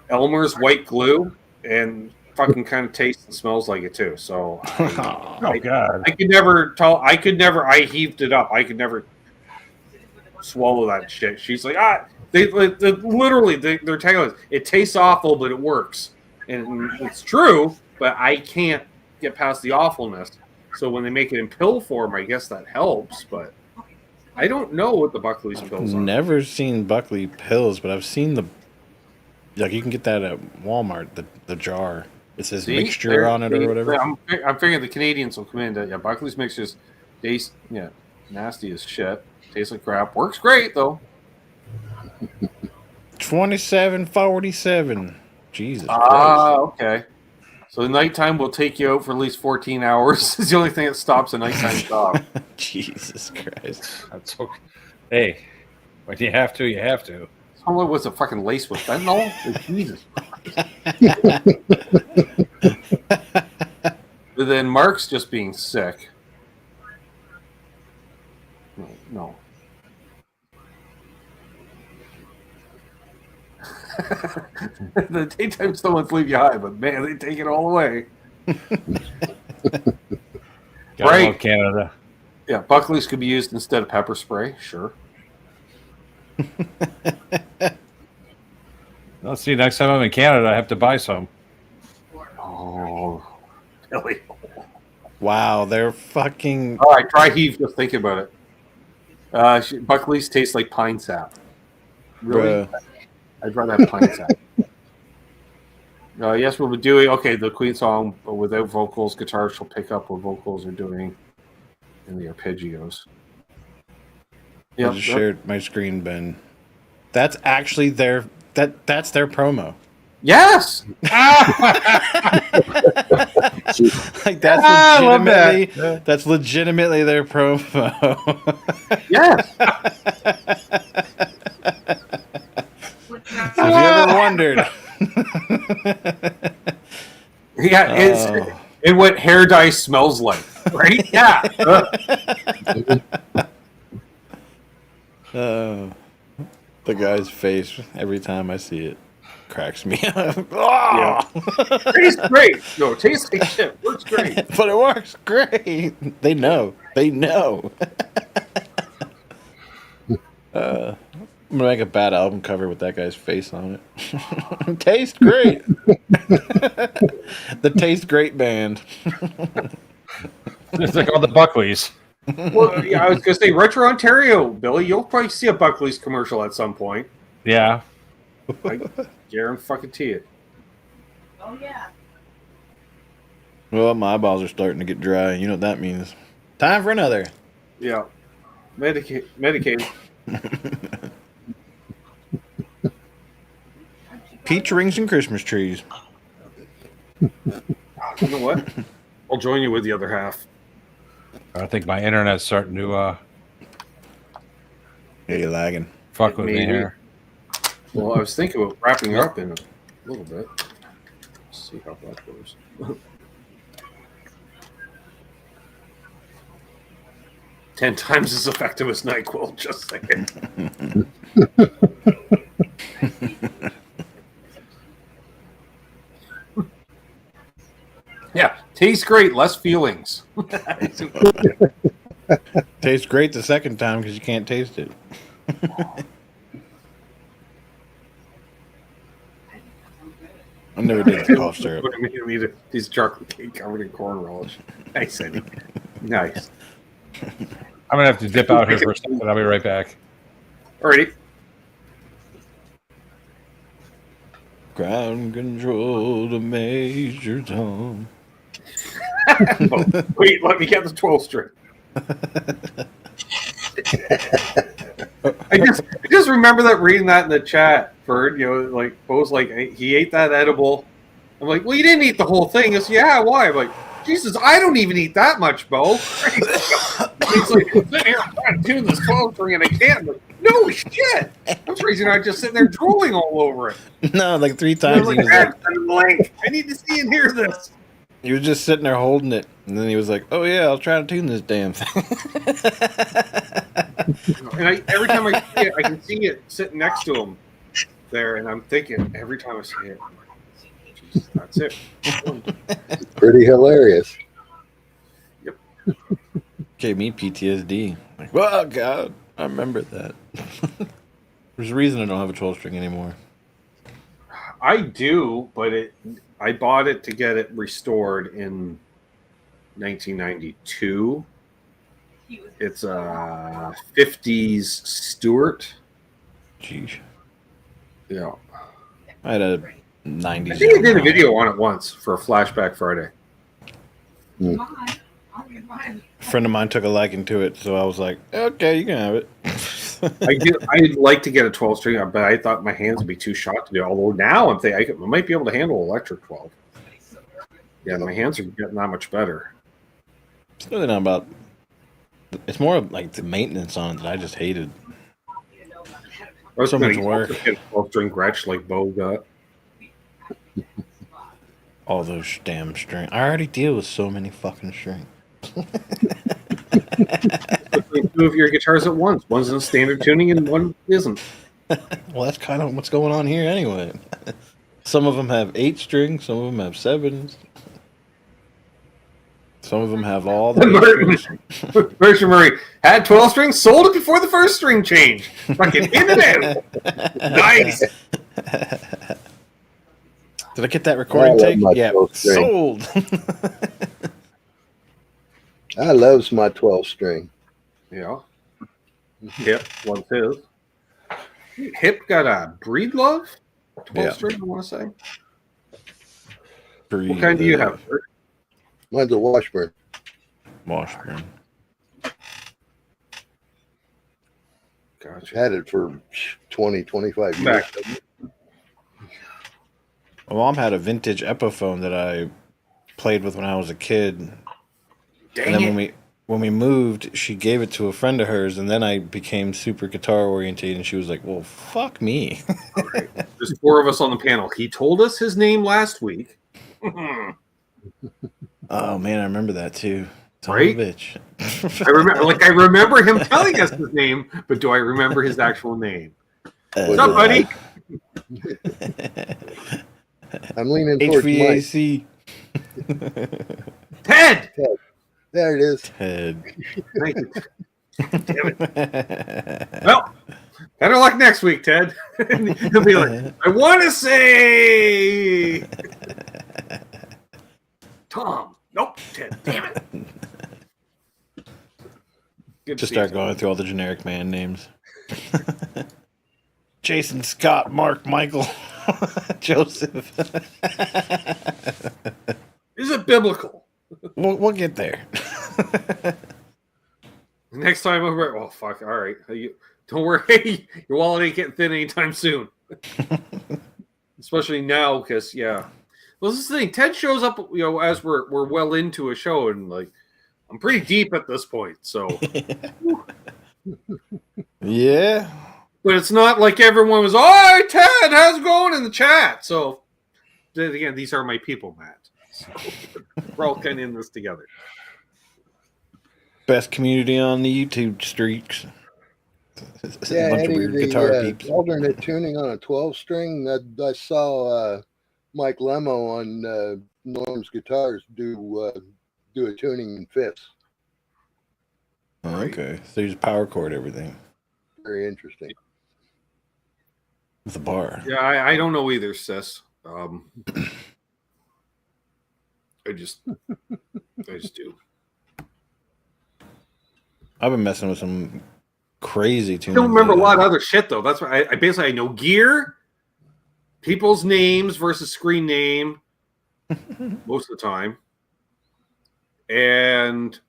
Elmer's white glue and fucking kind of tastes and smells like it too. So Oh God! I could never tell. I heaved it up. I could never swallow that shit. She's like, they literally their tagline is, it tastes awful, but it works, and it's true. But I can't get past the awfulness. So when they make it in pill form, I guess that helps. But I don't know what the Buckley's pills are. Never seen Buckley pills, but I've seen you can get that at Walmart. The jar. It says mixture on it or whatever. I'm figuring the Canadians will come in. Buckley's mixtures taste nasty as shit. Tastes like crap. Works great though. 27.47. Jesus Christ. Okay. So the nighttime will take you out for at least 14 hours. It's the only thing that stops a nighttime stop. Jesus Christ. That's okay. Hey, when you have to, you have to. Someone was a fucking lace with fentanyl? Jesus. But then Mark's just being sick. No. The daytime still leave you high, but man, they take it all away. Gotta love Canada. Yeah, Buckley's could be used instead of pepper spray, sure. Let's see. Next time I'm in Canada, I have to buy some. Oh, really? Wow, they're fucking. All right, try heave. Just thinking about it. Buckley's taste like pine sap. Really? Bruh. I'd rather have pine sap. Yes, we'll be doing the Queen song, but without vocals. Guitar shall pick up what vocals are doing in the arpeggios. I just shared my screen, Ben. That's actually that's their promo. Yes. Like that's legitimately their promo. Yes. Have you ever wondered? Yeah, it's what hair dye smells like, right? Yeah. The guy's face every time I see it cracks me up. Yeah. Tastes great. No, it tastes like shit. Works great. But it works great. They know. I'm gonna make a bad album cover with that guy's face on it. Tastes great. The Taste Great Band. It's like all the Buckleys. Well, yeah, I was gonna say Retro Ontario, Billy. You'll probably see a Buckley's commercial at some point. Yeah. I guarantee it. Oh yeah. Well, my eyeballs are starting to get dry. You know what that means. Time for another. Yeah. Medicaid. Peach rings and Christmas trees. You know what? I'll join you with the other half. I think my internet's starting to Yeah, you're lagging. fuck with me Maybe. here. Well, I was thinking about wrapping up in a little bit. Let's see how that goes. Ten times as effective as NyQuil, just saying. Yeah, tastes great, less feelings. Tastes great the second time because you can't taste it. I never did the cough syrup. Eat a piece of chocolate cake covered in corn relish. Nice, Eddie. Nice. I'm gonna have to dip out here for a second. I'll be right back. Alrighty. Ground control to Major Tom. Oh, wait, let me get the 12 string. I just remember that reading that in the chat, Bird. You know, like Bo's like he ate that edible. I'm like, well, you didn't eat the whole thing. He goes, yeah, why? I'm like, Jesus, I don't even eat that much, Bo. He's like, I'm sitting here trying to tune this 12 string and I can't. I'm like, no shit. That's the reason I'm just sitting there drooling all over it. No, like 3 times. Like, I need to see and hear this. He was just sitting there holding it, and then he was like, "Oh yeah, I'll try to tune this damn thing." And every time I see it, I can see it sitting next to him there, and I'm thinking every time I see it, I'm like, Jesus, that's it. Pretty hilarious. Yep. Gave me PTSD. Like, oh God, I remember that. There's a reason I don't have a 12 string anymore. I do, but I bought it to get it restored in 1992. It's a 50s Stewart. Jeez. Yeah. I had a 90s. I think I did a video on it once for a Flashback Friday. A friend of mine took a liking to it, so I was like, okay, you can have it. I'd like to get a 12 string, but I thought my hands would be too short to do it. Although now I'm thinking I might be able to handle electric 12. Yeah, my hands are getting that much better. It's really not about. It's more of like the maintenance on it that I just hated. I was So much gonna work. get a 12 string Gretsch like Bo got. All those damn strings. I already deal with so many fucking strings. Two of your guitars at once. One's in standard tuning and one isn't. Well, that's kind of what's going on here anyway. Some of them have 8 strings, some of them have 7s. Some of them have all the 8 strings. Merchant Murray had 12 strings, sold it before the first string change. Fucking in and out. Nice. Did I get that recording take? Yeah, 12 string. sold. I loves my 12 string. Yeah. Hip loves his. Hip got a Breed Love 12 string, I want to say. What kind do you have? Mine's a Washburn. Washburn. Gotcha. Had it for 20, 25 years. Back. My mom had a vintage Epiphone that I played with when I was a kid. Dang And then it. when we moved, she gave it to a friend of hers, and then I became super guitar oriented, and she was like, "Well, fuck me." Right. There's 4 of us on the panel. He told us his name last week. Oh man, I remember that too. Son Right? of a bitch. I remember him telling us his name, but do I remember his actual name? What's up, buddy? I'm leaning towards Mike. HVAC. Ted! There it is. Ted. Thank you. Damn it. Well, better luck next week, Ted. He'll be like, I want to say Tom. Nope, Ted. Damn it. Good to Just see you, start going through all the generic man names. Jason, Scott, Mark, Michael, Joseph. Is it biblical? We'll get there. Next time over. Oh, fuck. All right. Don't worry. Your wallet ain't getting thin anytime soon. Especially now, because, yeah. Well, this is the thing. Ted shows up, as we're well into a show, and, like, I'm pretty deep at this point, so. Yeah. But it's not like everyone was, "Oh, Ted, how's it going in the chat?" So, again, these are my people, Matt. So, we're all kind of in this together. Best community on the YouTube streaks. Yeah, a bunch Eddie, of weird the guitar peeps. alternate tuning on a 12 string. I saw Mike Lemo on Norm's Guitars do a tuning in fifths. Oh, okay. So you just power chord everything Very interesting. with a bar. Yeah, I don't know either, sis. I just do. I've been messing with some crazy I tuning. don't remember a lot of other shit though. That's why I basically know gear, people's names versus screen name most of the time, and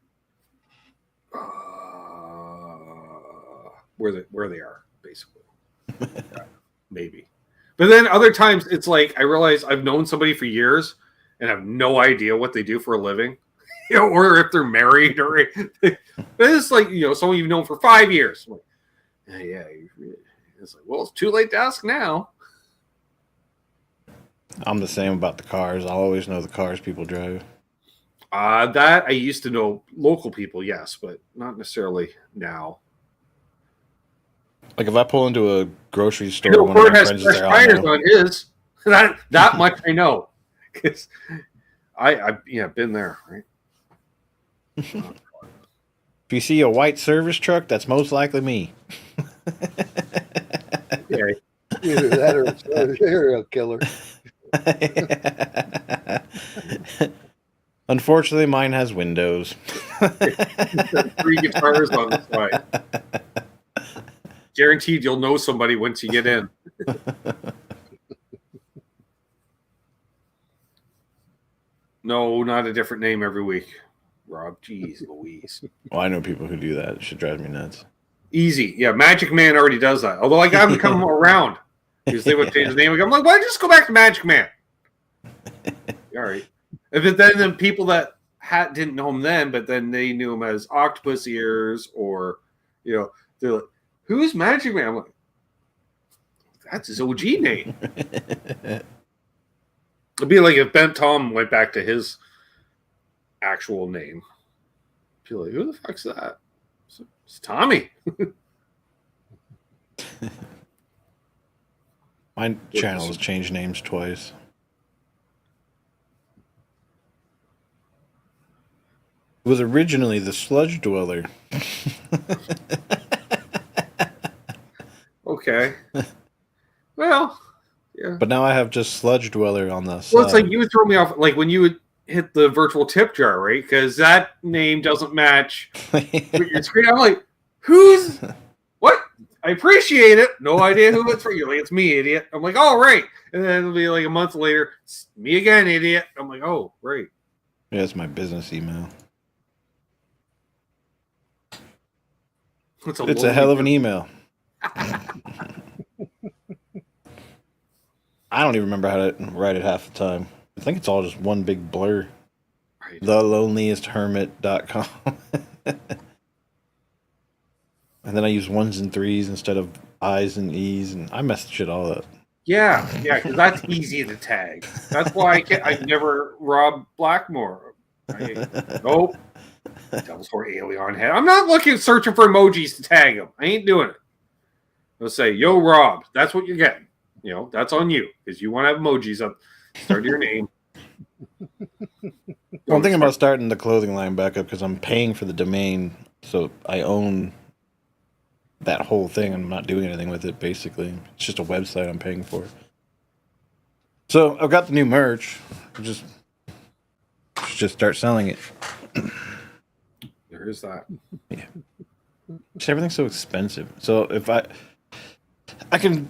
where they are basically. Yeah, maybe, but then other times it's like I realize I've known somebody for years and have no idea what they do for a living. You know, or if they're married, or it's like, you know, someone you've known for 5 years. I'm like, yeah, it's like, well, it's too late to ask now. I'm the same about the cars. I always know the cars people drive. That I used to know local people, yes, but not necessarily now. Like if I pull into a grocery store, You know, one of Ford my has friends is fresh there, I'll tires know. on his. That much I know, because I've been there, right? If you see a white service truck, that's most likely me. Yeah. Either that or it's a serial killer. Unfortunately, mine has windows. 3 guitars on the side. Guaranteed you'll know somebody once you get in. No, not a different name every week. Rob, jeez Louise. Well, I know people who do that. It should drive me nuts. Easy. Yeah, Magic Man already does that. Although I got him to come around. Because they would change his name. I'm like, why don't you just go back to Magic Man? All right. But then people that didn't know him then, but then they knew him as Octopus Ears, or, you know, they're like, who's Magic Man? I'm like, that's his OG name. It'd be like if Ben Tom went back to his actual name. I'd be like, who the fuck's that? It's Tommy. My channel has changed names twice. It was originally the Sludge Dweller. Okay. Well, yeah. But now I have just Sludge Dweller on the side. Well, it's like you would throw me off, like when you would hit the virtual tip jar, right? Because that name doesn't match with your screen. I'm like, who's what? I appreciate it. No idea who it's for. You're like, it's me, idiot. I'm like, oh, right. And then it'll be like a month later, it's me again, idiot. I'm like, oh, right. Yeah, it's my business email. It's a hell of an email. I don't even remember how to write it half the time. I think it's all just one big blur. Right. TheLoneliestHermit.com. And then I use 1s and 3s instead of I's and E's, and I messed shit all up. Yeah, because that's easy to tag. That's why I've never robbed Blackmore. Nope. Devil's Horn Alien Head. I'm not searching for emojis to tag him. I ain't doing it. I'll say, yo, Rob, that's what you're getting. You know, that's on you, because you want to have emojis up. Start your name. I'm thinking about starting the clothing line back up because I'm paying for the domain, so I own that whole thing. I'm not doing anything with it, basically. It's just a website I'm paying for. So I've got the new merch. Just start selling it. There is that. Yeah. Just everything's so expensive. So if I can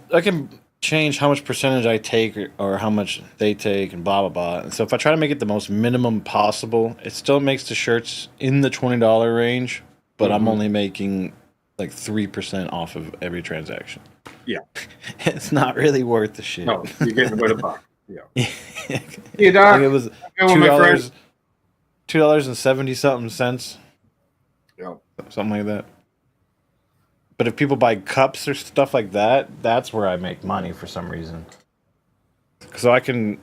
change how much percentage I take or how much they take and blah blah blah. And so if I try to make it the most minimum possible, it still makes the shirts in the $20 range, but I'm only making like 3% off of every transaction. Yeah. It's not really worth the shit. No, you're getting about $1. Yeah. Yeah, Doc, like it was $2.70 something cents. Yeah. Something like that. But if people buy cups or stuff like that, that's where I make money for some reason. So I can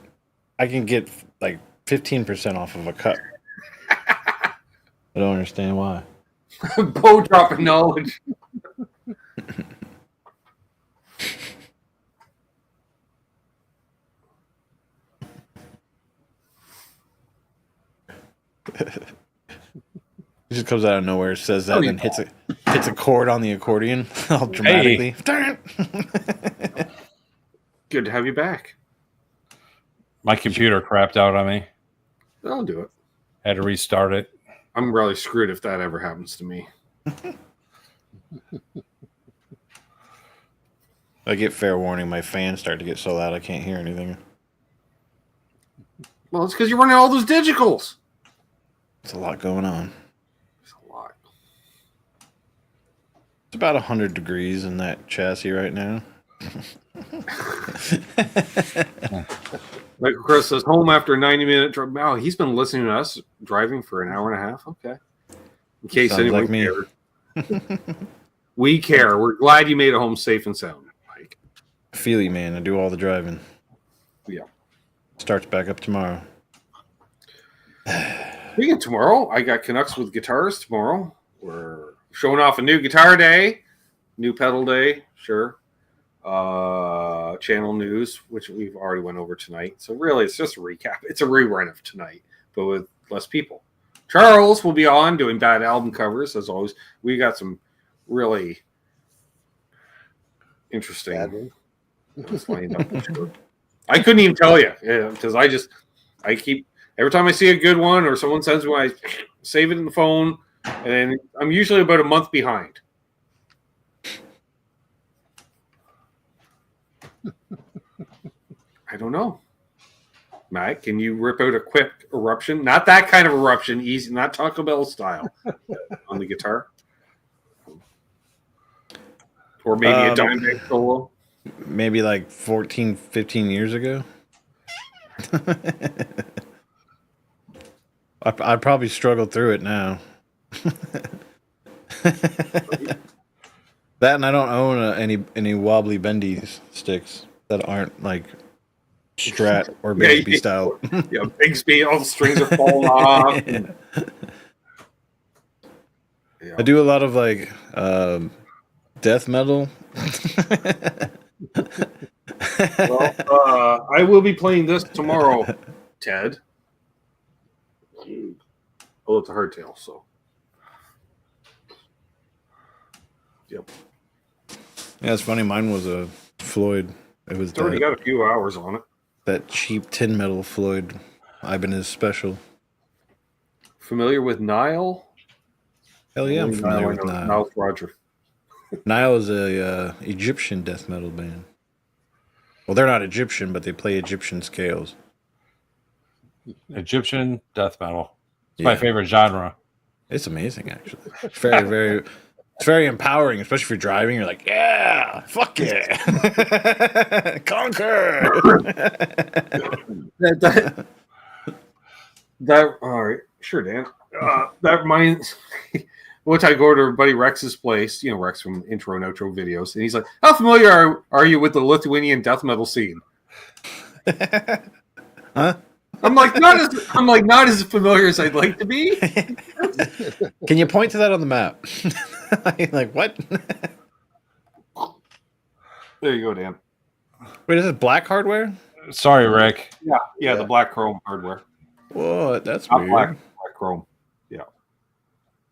get like 15% off of a cup. I don't understand why. Bow dropping knowledge. It just comes out of nowhere, says that, and hits a chord on the accordion all dramatically. Hey. Good to have you back. My computer crapped out on me. I'll do it. Had to restart it. I'm really screwed if that ever happens to me. I get fair warning. My fans start to get so loud I can't hear anything. Well, it's because you're running all those digitals. It's a lot going on. It's a lot. It's about 100 degrees in that chassis right now. Like Chris says, home after a 90-minute drive. Wow, he's been listening to us driving for an hour and a half. Okay. In case Sounds anyone like me. cared. We care. We're glad you made it home safe and sound, Mike. I feel you, man. I do all the driving. Yeah. Starts back up tomorrow. Speaking of tomorrow, I got Canucks with guitars tomorrow. We're showing off a new guitar day, new pedal day, sure. Channel news, which we've already went over tonight. So really, it's just a recap. It's a rerun of tonight, but with less people. Charles will be on doing bad album covers, as always. We got some really interesting ones lined up. Sure. I couldn't even tell you because I keep every time I see a good one or someone sends me, I save it in the phone, and I'm usually about a month behind. I don't know. Matt, can you rip out a quick eruption? Not that kind of eruption, easy, not Taco Bell style on the guitar. Or maybe a Dimebag solo. Maybe like 14, 15 years ago. I'd probably struggle through it now. That and I don't own any wobbly bendy sticks that aren't like Strat or Bigsby style. Yeah, Bigsby, all the strings are falling off. And, I do a lot of like death metal. Well, I will be playing this tomorrow, Ted. Oh, it's a hardtail, so. Yep. Yeah, it's funny. Mine was a Floyd. It was It's already got a few hours on it. that cheap tin metal Floyd Ibanez special. Familiar with Nile? Hell yeah, I'm familiar with Nile. Nile Roger. Nile is a Egyptian death metal band. Well, they're not Egyptian, but they play Egyptian scales. Egyptian death metal. It's Yeah. my favorite genre. It's amazing, actually. It's it's very empowering, especially if you're driving. You're like, yeah, fuck yeah, conquer. That all right, sure, Dan. That reminds. One time I go to our buddy Rex's place, you know, Rex from intro and outro videos, and he's like, "How familiar are you with the Lithuanian death metal scene?" Huh? I'm like, not as familiar as I'd like to be. Can you point to that on the map? Like, what? There you go, Dan. Wait, is this black hardware? Sorry, Rick. Yeah, the black chrome hardware. What? That's Not weird. black chrome. Yeah.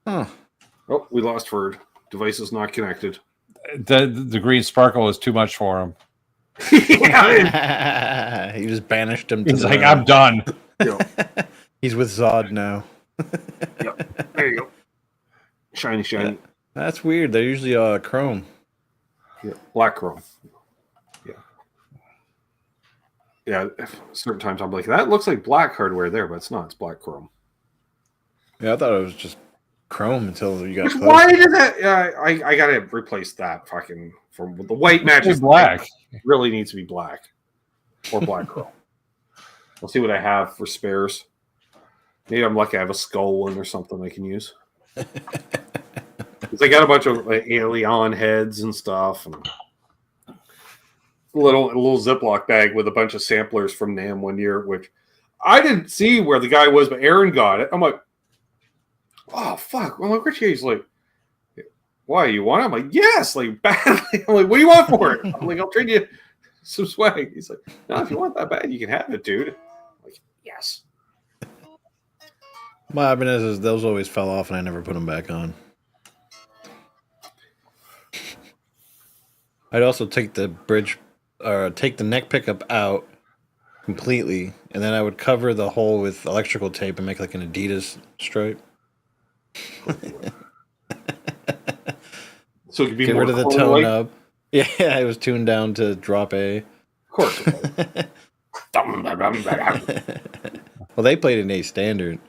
Huh. Oh, we lost word. Device is not connected. The green sparkle is too much for him. Yeah. He just banished him. To He's the like, I'm done. He's with Zod now. Yep. There you go. Shiny. That's weird. They're usually chrome. Yeah. Black chrome. Yeah. Certain times I'm like, that looks like black hardware there, but it's not. It's black chrome. Yeah, I thought it was just chrome until you got close. Why did that? I gotta replace that fucking from the white matches. Black. It really needs to be black or black chrome. I'll see what I have for spares. Maybe I'm lucky I have a skull one or something I can use. Because I got a bunch of like, Alien heads and stuff, and a little Ziploc bag with a bunch of samplers from NAMM one year, which I didn't see where the guy was, but Aaron got it. I'm like, oh fuck! I'm like, Richie, he's like, why you want it? I'm like, yes, like badly. I'm like, what do you want for it? I'm like, I'll trade you some swag. He's like, no, if you want that bad, you can have it, dude. I'm like, yes. My happened is those always fell off, and I never put them back on. I'd also take the bridge, or take the neck pickup out completely, and then I would cover the hole with electrical tape and make like an Adidas stripe. So it could be Get more rid of the tone corn-like. up. Yeah, it was tuned down to drop A. Of course. It Well, they played an A standard.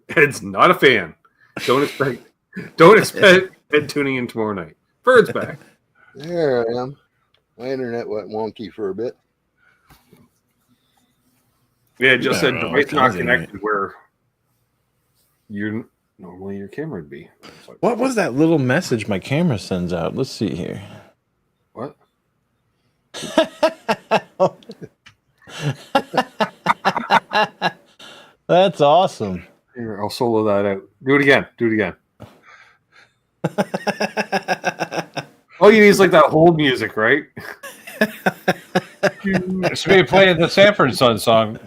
Ed's not a fan. Don't expect Ed tuning in tomorrow night. Bird's back. There I am. My internet went wonky for a bit. Yeah, it just I said don't know, device it's not crazy, connected where normally your camera would be. It's like, What was that little message my camera sends out? Let's see here. what? That's awesome. Here, I'll solo that out. Do it again. All you need is like that hold music, right? Should be playing the Sanford Son song.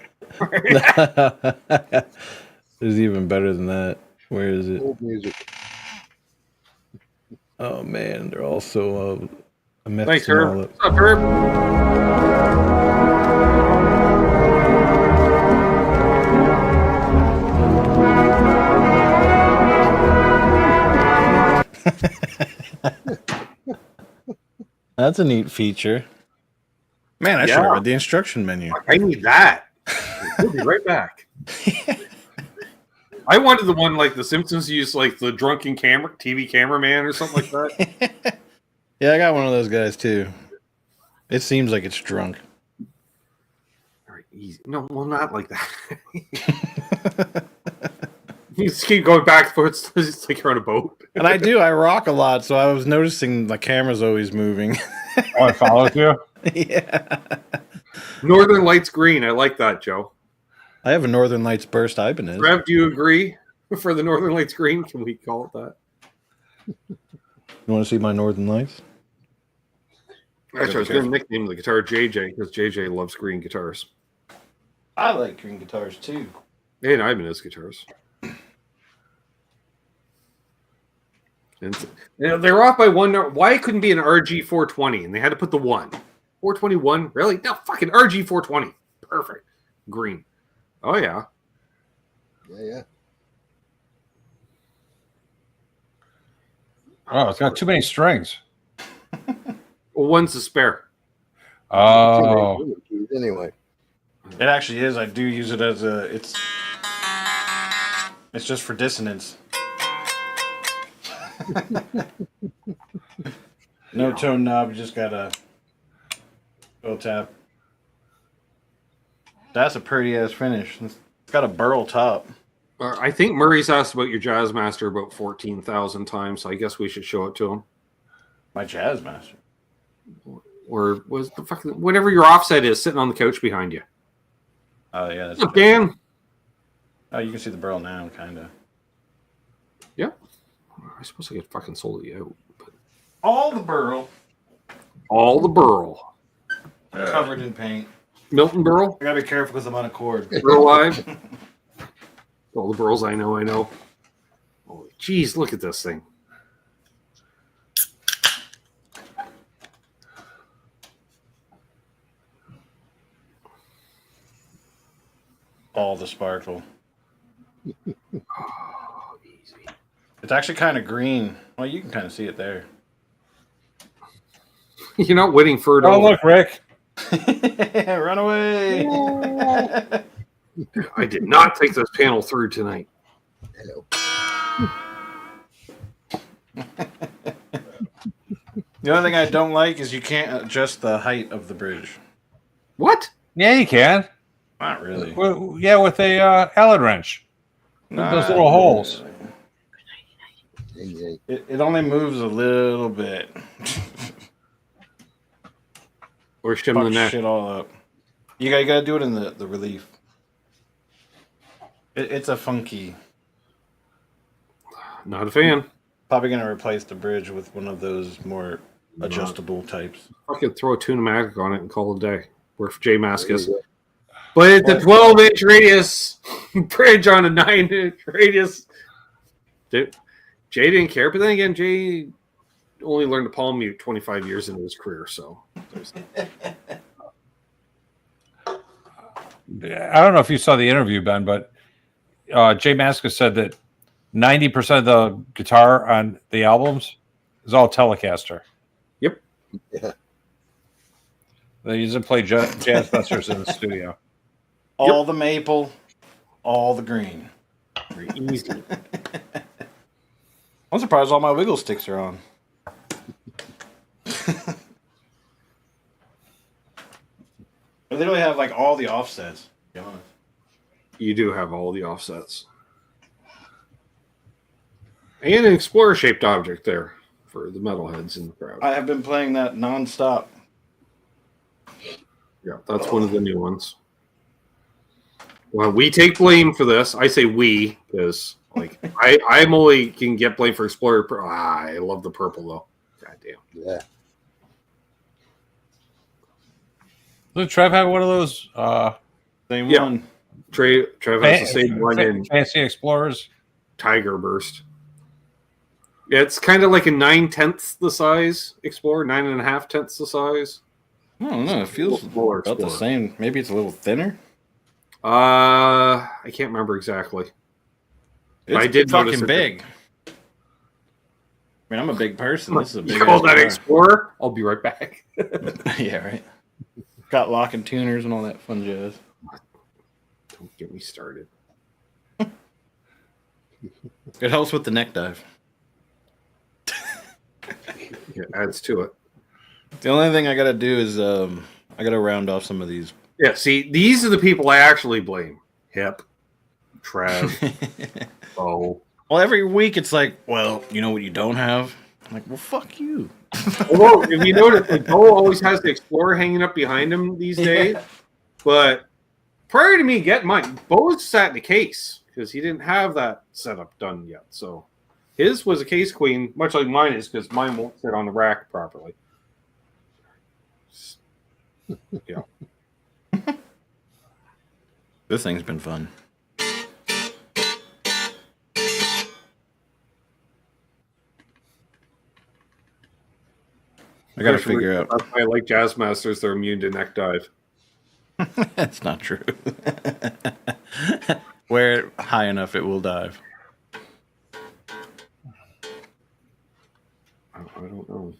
There's even better than that. Where is it? Old music. Oh man, they're all so Thanks, them all Herb. up. What's up, Herb? That's a neat feature. Man, I should have Yeah. read the instruction menu. I need that. We'll be right back. I wanted the one like the Simpsons used, like the drunken TV cameraman or something like that. Yeah, I got one of those guys too. It seems like it's drunk. All right, easy. No, well, not like that. You just keep going back and forth. It's like you're on a boat. And I rock a lot, so I was noticing the camera's always moving. Oh, I followed you. Yeah. Northern Lights green. I like that, Joe. I have a Northern Lights burst Ibanez. Rev, do you agree for the Northern Lights green? Can we call it that? You want to see my Northern Lights? Actually, I was going to nickname the guitar JJ because JJ loves green guitars. I like green guitars too. And Ibanez guitars. And they're off by one. Why it couldn't be an RG 420 and they had to put the 1? 421? Really? No, fucking RG 420. Perfect. Green. Oh, yeah. Yeah. Oh, it's got too many strings. Well, one's the spare. Oh, Anyway, It actually is. I do use it as a. It's just for dissonance. No tone knob. You just got a tap. That's a pretty ass finish. It's got a burl top. I think Murray's asked about your Jazzmaster about 14,000 times, so I guess we should show it to him. My Jazzmaster. Or was the fucking whatever your offset is sitting on the couch behind you? Oh yeah. That's What's up, Dan? Oh, you can see the burl now, kind of. Yeah. I suppose I could fucking sold it out. But All the burl all the burl. covered in paint. Milton Burl? I gotta be careful because I'm on a cord. Burl Live? All the burls I know. Holy jeez, look at this thing. All the sparkle. Oh, easy. It's actually kind of green. Well, you can kind of see it there. You're not waiting for it. oh over. look, Rick. Run away! I did not take this panel through tonight. hello. The only thing I don't like is you can't adjust the height of the bridge. What? Yeah, you can. Not really. Yeah, with a Allen wrench. Those little holes. It only moves a little bit. Or shim the Fuck neck. shit all up. You gotta do it in the relief. It's a funky. Not a fan. Probably gonna replace the bridge with one of those more adjustable types. Fucking throw a Tune-o-matic on it and call it a day. Where J Mask is. But it's a 12-inch radius bridge on a 9-inch radius. Dude, Jay didn't care, but then again, Jay only learned to palm mute 25 years into his career, so. I don't know if you saw the interview, Ben, but Jay Mascis said that 90% of the guitar on the albums is all Telecaster. Yep. Yeah. They usually play jazz busters in the studio. All the maple, all the green. Very easy. I'm surprised all my wiggle sticks are on. They literally have like all the offsets. To be honest. You do have all the offsets. And an Explorer-shaped object there for the metalheads in the crowd. I have been playing that nonstop. Yeah, that's one of the new ones. Well, we take blame for this. I say we, because like I'm only can get blame for Explorer. I love the purple though. God damn. Yeah. Did Trev have one of those Same Yeah. one. Trev has the same one in Fancy Explorers? Tiger Burst. Yeah, it's kind of like a 9/10 the size Explorer, 9.5 the size. I don't know. It feels Smaller about the Explorer. same. Maybe it's a little thinner. I can't remember exactly. It's I did notice fucking it. big. I mean, I'm a big person. This is a big. You call ass that guitar. Explorer? I'll be right back. Yeah, right. Got lock and tuners and all that fun jazz. Don't get me started. It helps with the neck dive. It adds to it. The only thing I gotta do is I gotta round off some of these. Yeah, see, these are the people I actually blame. Hip, Trev, Bo. Well, every week it's like, well, you know what you don't have? I'm like, well, fuck you. Although, if you notice, like, Bo always has the Explorer hanging up behind him these days. But prior to me getting mine, Bo's sat in a case because he didn't have that setup done yet. So his was a case queen, much like mine is, because mine won't sit on the rack properly. Yeah. This thing's been fun. I gotta figure out. That's why I like Jazz Masters. They're immune to neck dive. That's not true. Wear it high enough, it will dive. I don't know.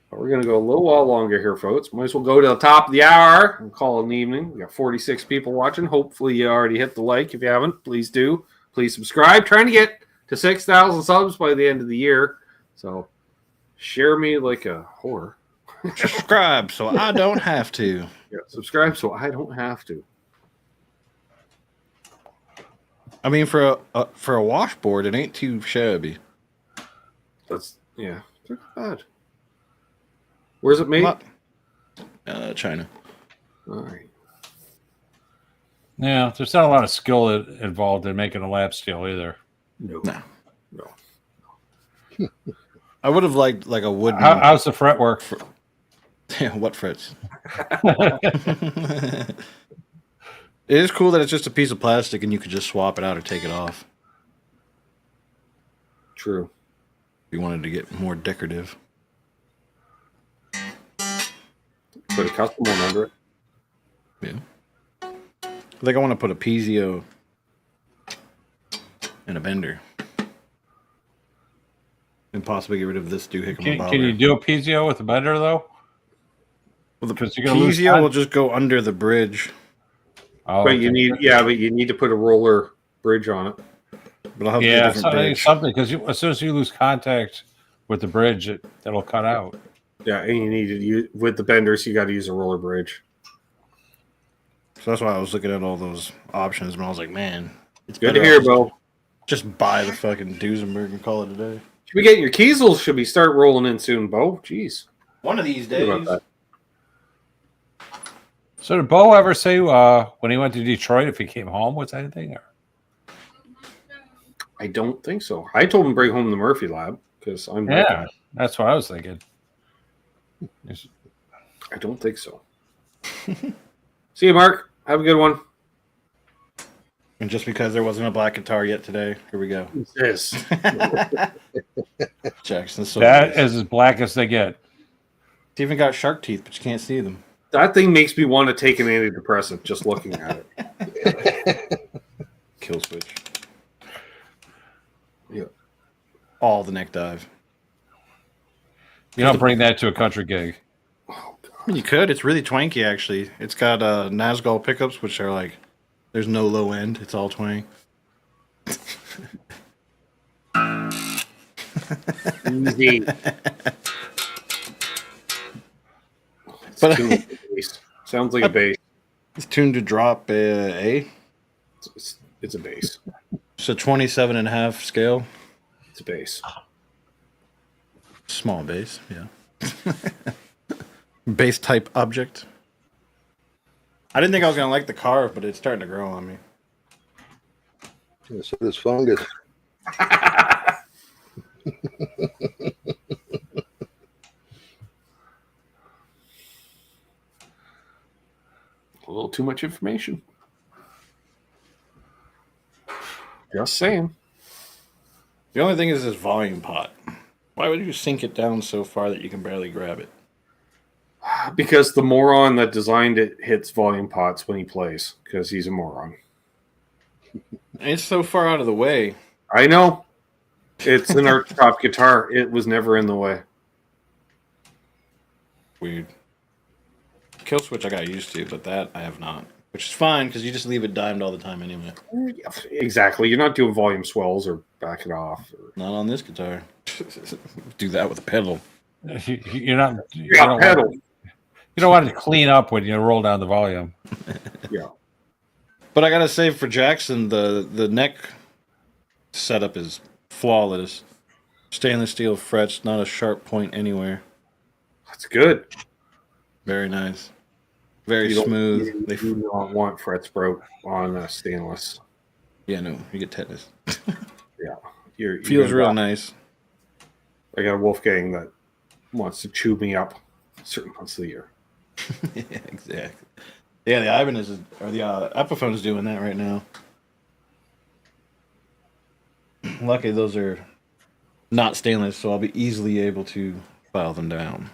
But we're going to go a little while longer here, folks. Might as well go to the top of the hour and call it an evening. We got 46 people watching. Hopefully you already hit the like. If you haven't, please do. Please subscribe. Trying to get to 6,000 subs by the end of the year. So share me like a whore. Subscribe so I don't have to. Yeah, subscribe so I don't have to. I mean, for a washboard, it ain't too shabby. That's, yeah, it's not bad. Where's it made? China. All right. Yeah, there's not a lot of skill involved in making a lap steel either. No. I would have liked like a wooden. How's the fret work? What frets? It is cool that it's just a piece of plastic and you could just swap it out or take it off True. if you wanted to get more decorative. Put a custom one under it. Yeah. I think I want to put a piezo and a bender. And possibly get rid of this doohickey. Can you do a piezo with a bender though? Well, the Because you're gonna lose piezo time. will just go under the bridge. Oh, But okay. you need to put a roller bridge on it. But I'll have a Yeah, different bridge. something because as soon as you lose contact with the bridge, it'll cut out. Yeah, and you need to use with the benders. You got to use a roller bridge. So that's why I was looking at all those options, and I was like, man, it's Good to better hear, off Bo. just buy the fucking Duesenberg and call it a day. Should we get your Kiesels? Should we start rolling in soon, Bo? Jeez. One of these Think about days. that. So did Bo ever say when he went to Detroit if he came home with anything? Or? I don't think so. I told him to bring home the Murphy Lab because I'm Yeah, that's what I was thinking. I don't think so. See you, Mark. Have a good one. And just because there wasn't a black guitar yet today, here we go. Yes. Jackson's so That nice. is as black as they get. It's even got shark teeth, but you can't see them. That thing makes me want to take an antidepressant just looking at it. Kill switch. Yeah. All the neck dive. You don't bring that to a country gig. You could. It's really twanky, actually. It's got Nazgul pickups, which are like, there's no low end. It's all twang. Easy. But Sounds like a bass. it's tuned to drop A. It's a bass. It's a 27.5 scale. It's a bass. Small bass, yeah. Bass type object. I didn't think I was going to like the carve, but it's starting to grow on me. So this fungus. A little too much information. Just saying. The only thing is this volume pot. Why would you sink it down so far that you can barely grab it? Because the moron that designed it hits volume pots when he plays, because he's a moron. It's so far out of the way. I know. It's an art top guitar. It was never in the way. Weird. Kill switch I got used to, but that I have not. Which is fine, because you just leave it dimed all the time anyway. Exactly. You're not doing volume swells or back it off. Not on this guitar. Do that with a pedal. You're not. Yeah, pedal. You don't want to clean up when you roll down the volume. Yeah. But I gotta say, for Jackson, the neck setup is flawless. Stainless steel frets, not a sharp point anywhere. That's good. Very nice. Very You don't- smooth. You do not want fret sprout on stainless. Yeah, no, you get tetanus. Yeah. You're Feels gonna real die. nice. I got a Wolfgang that wants to chew me up certain months of the year. Yeah, exactly. Yeah, the Ibanez is, or the Epiphone is doing that right now. Lucky those are not stainless, so I'll be easily able to file them down.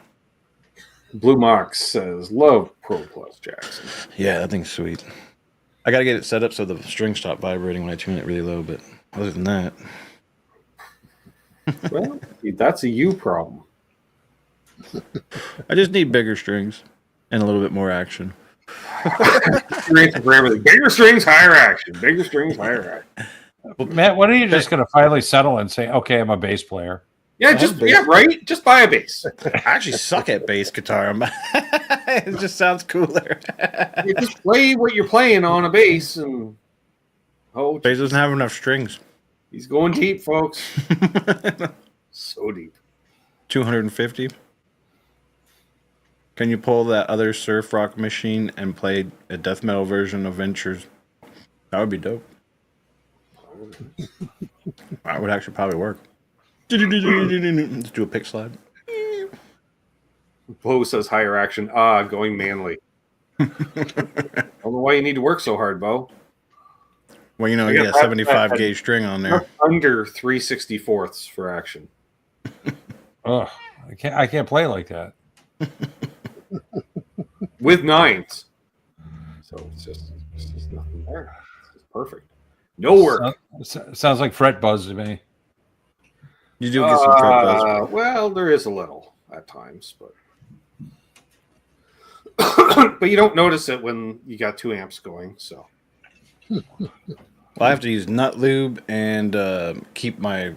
Blue Mox says, love Pro Plus Jackson. Yeah, that thing's sweet. I gotta get it set up so the strings stop vibrating when I tune it really low, but other than that, Well, that's a you problem. I just need bigger strings and a little bit more action. Your answer for everything. Bigger strings, higher action. Bigger strings, higher action. Well, Matt, when are you just going to finally settle and say, "Okay, I'm a bass player"? Yeah, right. Just buy a bass. I actually suck at bass guitar. It just sounds cooler. You just play what you're playing on a bass, and Bass doesn't have enough strings. he's going deep, folks. So deep. 250. Can you pull that other surf rock machine and play a death metal version of Ventures? That would be dope. That would actually probably work. Let's do a pick slide. Bo says higher action. Ah, going manly. I don't know why you need to work so hard, Bo. Well, you know, I you got got a 75 gauge string on there. Under 3/64ths for action. Ugh, I can't play like that. With nines. So it's just nothing there. It's perfect. No work. Sounds like fret buzz to me. You do get some fret buzz. Well, there is a little at times, but but you don't notice it when you got 2 amps going. So Well, I have to use nut lube and keep my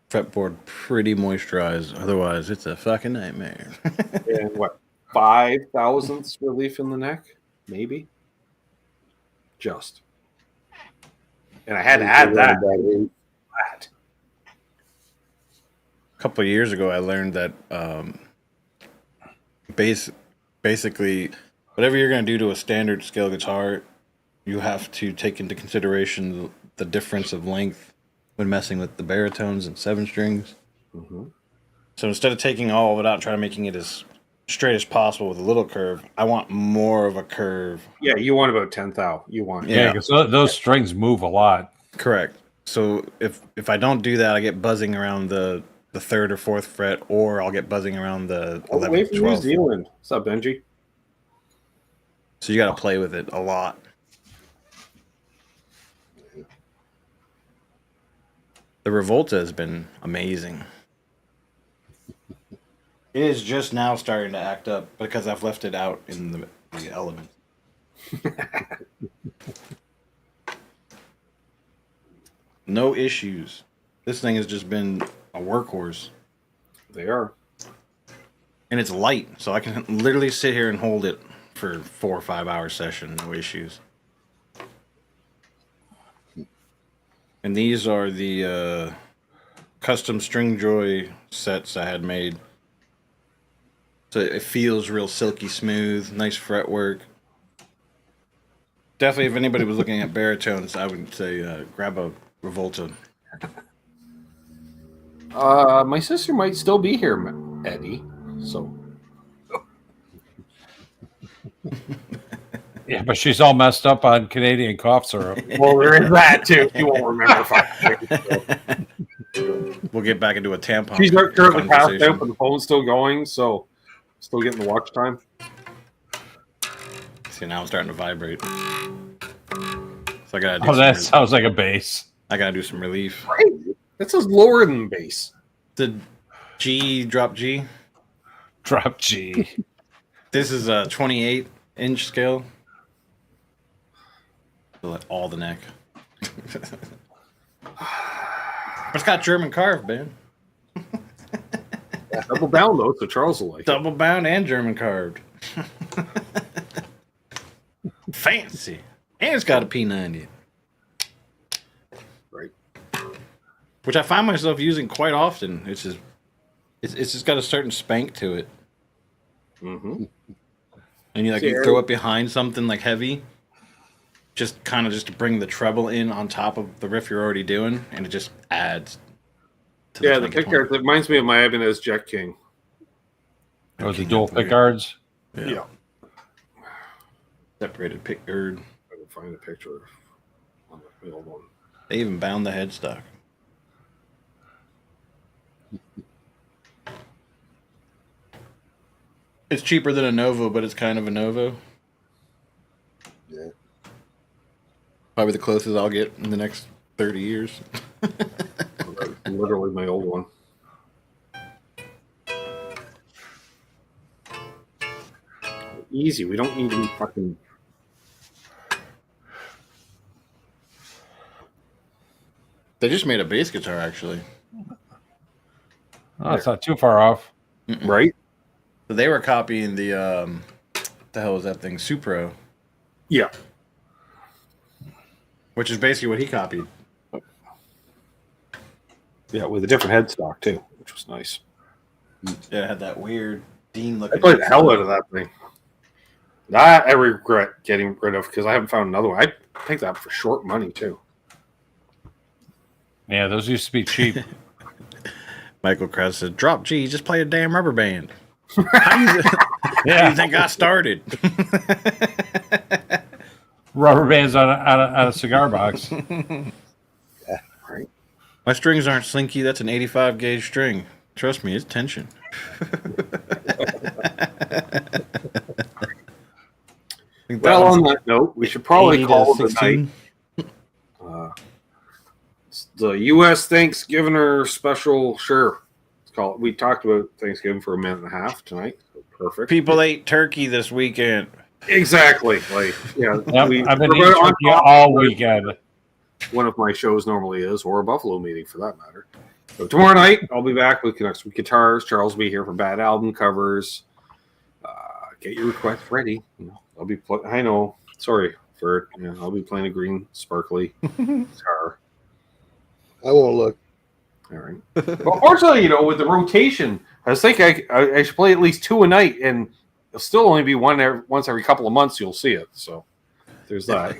fretboard pretty moisturized. Otherwise, it's a fucking nightmare. and what 5,000ths relief in the neck, maybe. Just. And I had to add that. A couple of years ago, I learned that basically, whatever you're going to do to a standard scale guitar, you have to take into consideration the difference of length when messing with the baritones and 7 strings. Mm-hmm. So instead of taking all of it out and trying to making it as straight as possible with a little curve. I want more of a curve. Yeah, you want about 10 thou. You want Yeah, because those strings move a lot. Correct. So if I don't do that, I get buzzing around the third or fourth fret, or I'll get buzzing around the all the 11th, way from New 12th. Zealand. What's up, Benji? So you got to play with it a lot. The Revolta has been amazing. It is just now starting to act up because I've left it out in the element. No issues. This thing has just been a workhorse. They are. And it's light, so I can literally sit here and hold it for 4 or 5 hour session, no issues. And these are the custom string joy sets I had made. So it feels real silky smooth, nice fretwork. Definitely, if anybody was looking at baritones, I would say grab a Revolta. My sister might still be here, Eddie. So. Yeah, but she's all messed up on Canadian cough syrup. Well, there is that too. You won't remember if I. We'll get back into a tampon. She's not currently passed conversation. out, but the phone's still going, so still getting the watch time. See, now I'm starting to vibrate. So I gotta do. Oh, that some, sounds like a bass. I gotta do some relief. Right? That says lower than bass. The G drop G. Drop G. This is a 28-inch scale. Feel it all the neck. But it's got German carved, man. Double bound though, so Charles will like it. Double bound and German carved. Fancy. And it's got a P90. Right. Which I find myself using quite often. It's just got a certain spank to it. Mm-hmm. And you throw it behind something like heavy, just to bring the treble in on top of the riff you're already doing, and it just adds. To Yeah, the twanky pickguard. twang. It reminds me of my Ibanez Jet King. Oh, the dual pickguards. Yeah. Separated pickguard. I can find a picture on the old one. They even bound the headstock. It's cheaper than a Novo, but it's kind of a Novo. Yeah. Probably the closest I'll get in the next 30 years. Literally my old one. Easy. We don't need to be fucking. They just made a bass guitar, actually. Oh, it's not too far off. Right? So they were copying the, what the hell was that thing? Supro, Yeah. which is basically what he copied. Yeah, with a different headstock too, which was nice. Yeah, it had that weird Dean I looking. played the hell out of that thing. That I regret getting rid of because I haven't found another one. I picked that up for short money too. Yeah, those used to be cheap. Michael Krause said, "Drop G, just play a damn rubber band." How do you think I started? Rubber bands on a cigar box. Right? My strings aren't slinky. That's an 85 gauge string. Trust me, it's tension. Well, on that note, we should probably 80 to call it a 16. night. It's the US Thanksgivin'r special. Sure. It's called. We talked about Thanksgiving for a minute and a half tonight. So perfect. People ate turkey this weekend. Exactly. Like, yeah. Yep, I've been we're eating on turkey top all of what weekend. One of my shows normally is, or a Buffalo meeting for that matter. So tomorrow night, I'll be back with Connects with Guitars. Charles will be here for bad album covers. Get your requests ready. You know, I'll be. I know. Sorry for. You know, I'll be playing a green sparkly guitar. I won't look. All right. Well, fortunately, you know, with the rotation, I was thinking I should play at least 2 a night, and it'll still only be once every couple of months. You'll see it. So there's that.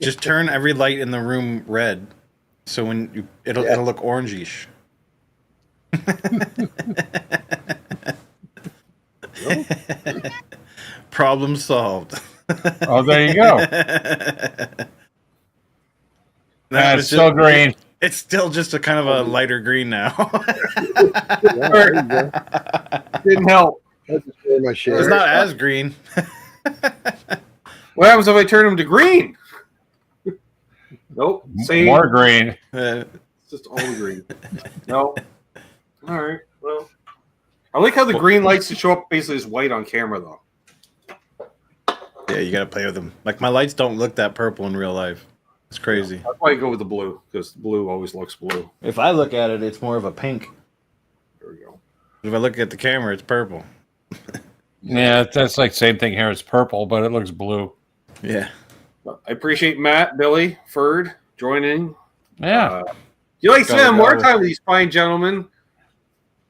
Just turn every light in the room red, so when it'll look orangish. Problem solved. Oh, there you go. That's so green. It's still just a kind of a lighter green now. Yeah, there you go. Didn't help. That's just where my shade. It's not as green. What happens if I turn them to green? Nope. Same. More green. It's just all green. No. All right. Well, I like how the green lights to show up basically as white on camera, though. Yeah, you gotta play with them. Like my lights don't look that purple in real life. It's crazy. That's why I go with the blue, because the blue always looks blue. If I look at it, it's more of a pink. There we go. If I look at the camera, it's purple. Yeah, that's like same thing here. It's purple, but it looks blue. Yeah. I appreciate Matt, Billy, Ferd joining. Yeah. If you like to Gotta spend more go. time with these fine gentlemen,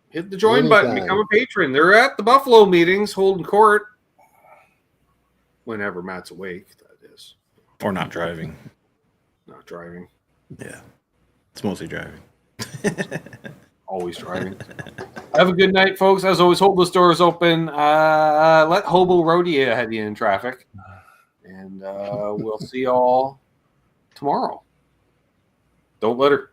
hit the join button, Anytime. become a patron. They're at the Buffalo meetings holding court. Whenever Matt's awake, that is. Or not driving. Not driving. Yeah. It's mostly driving. Always driving. Have a good night, folks. As always, hold those doors open. Let Hobo Rodeo head you in traffic. And we'll see y'all tomorrow. Don't let her.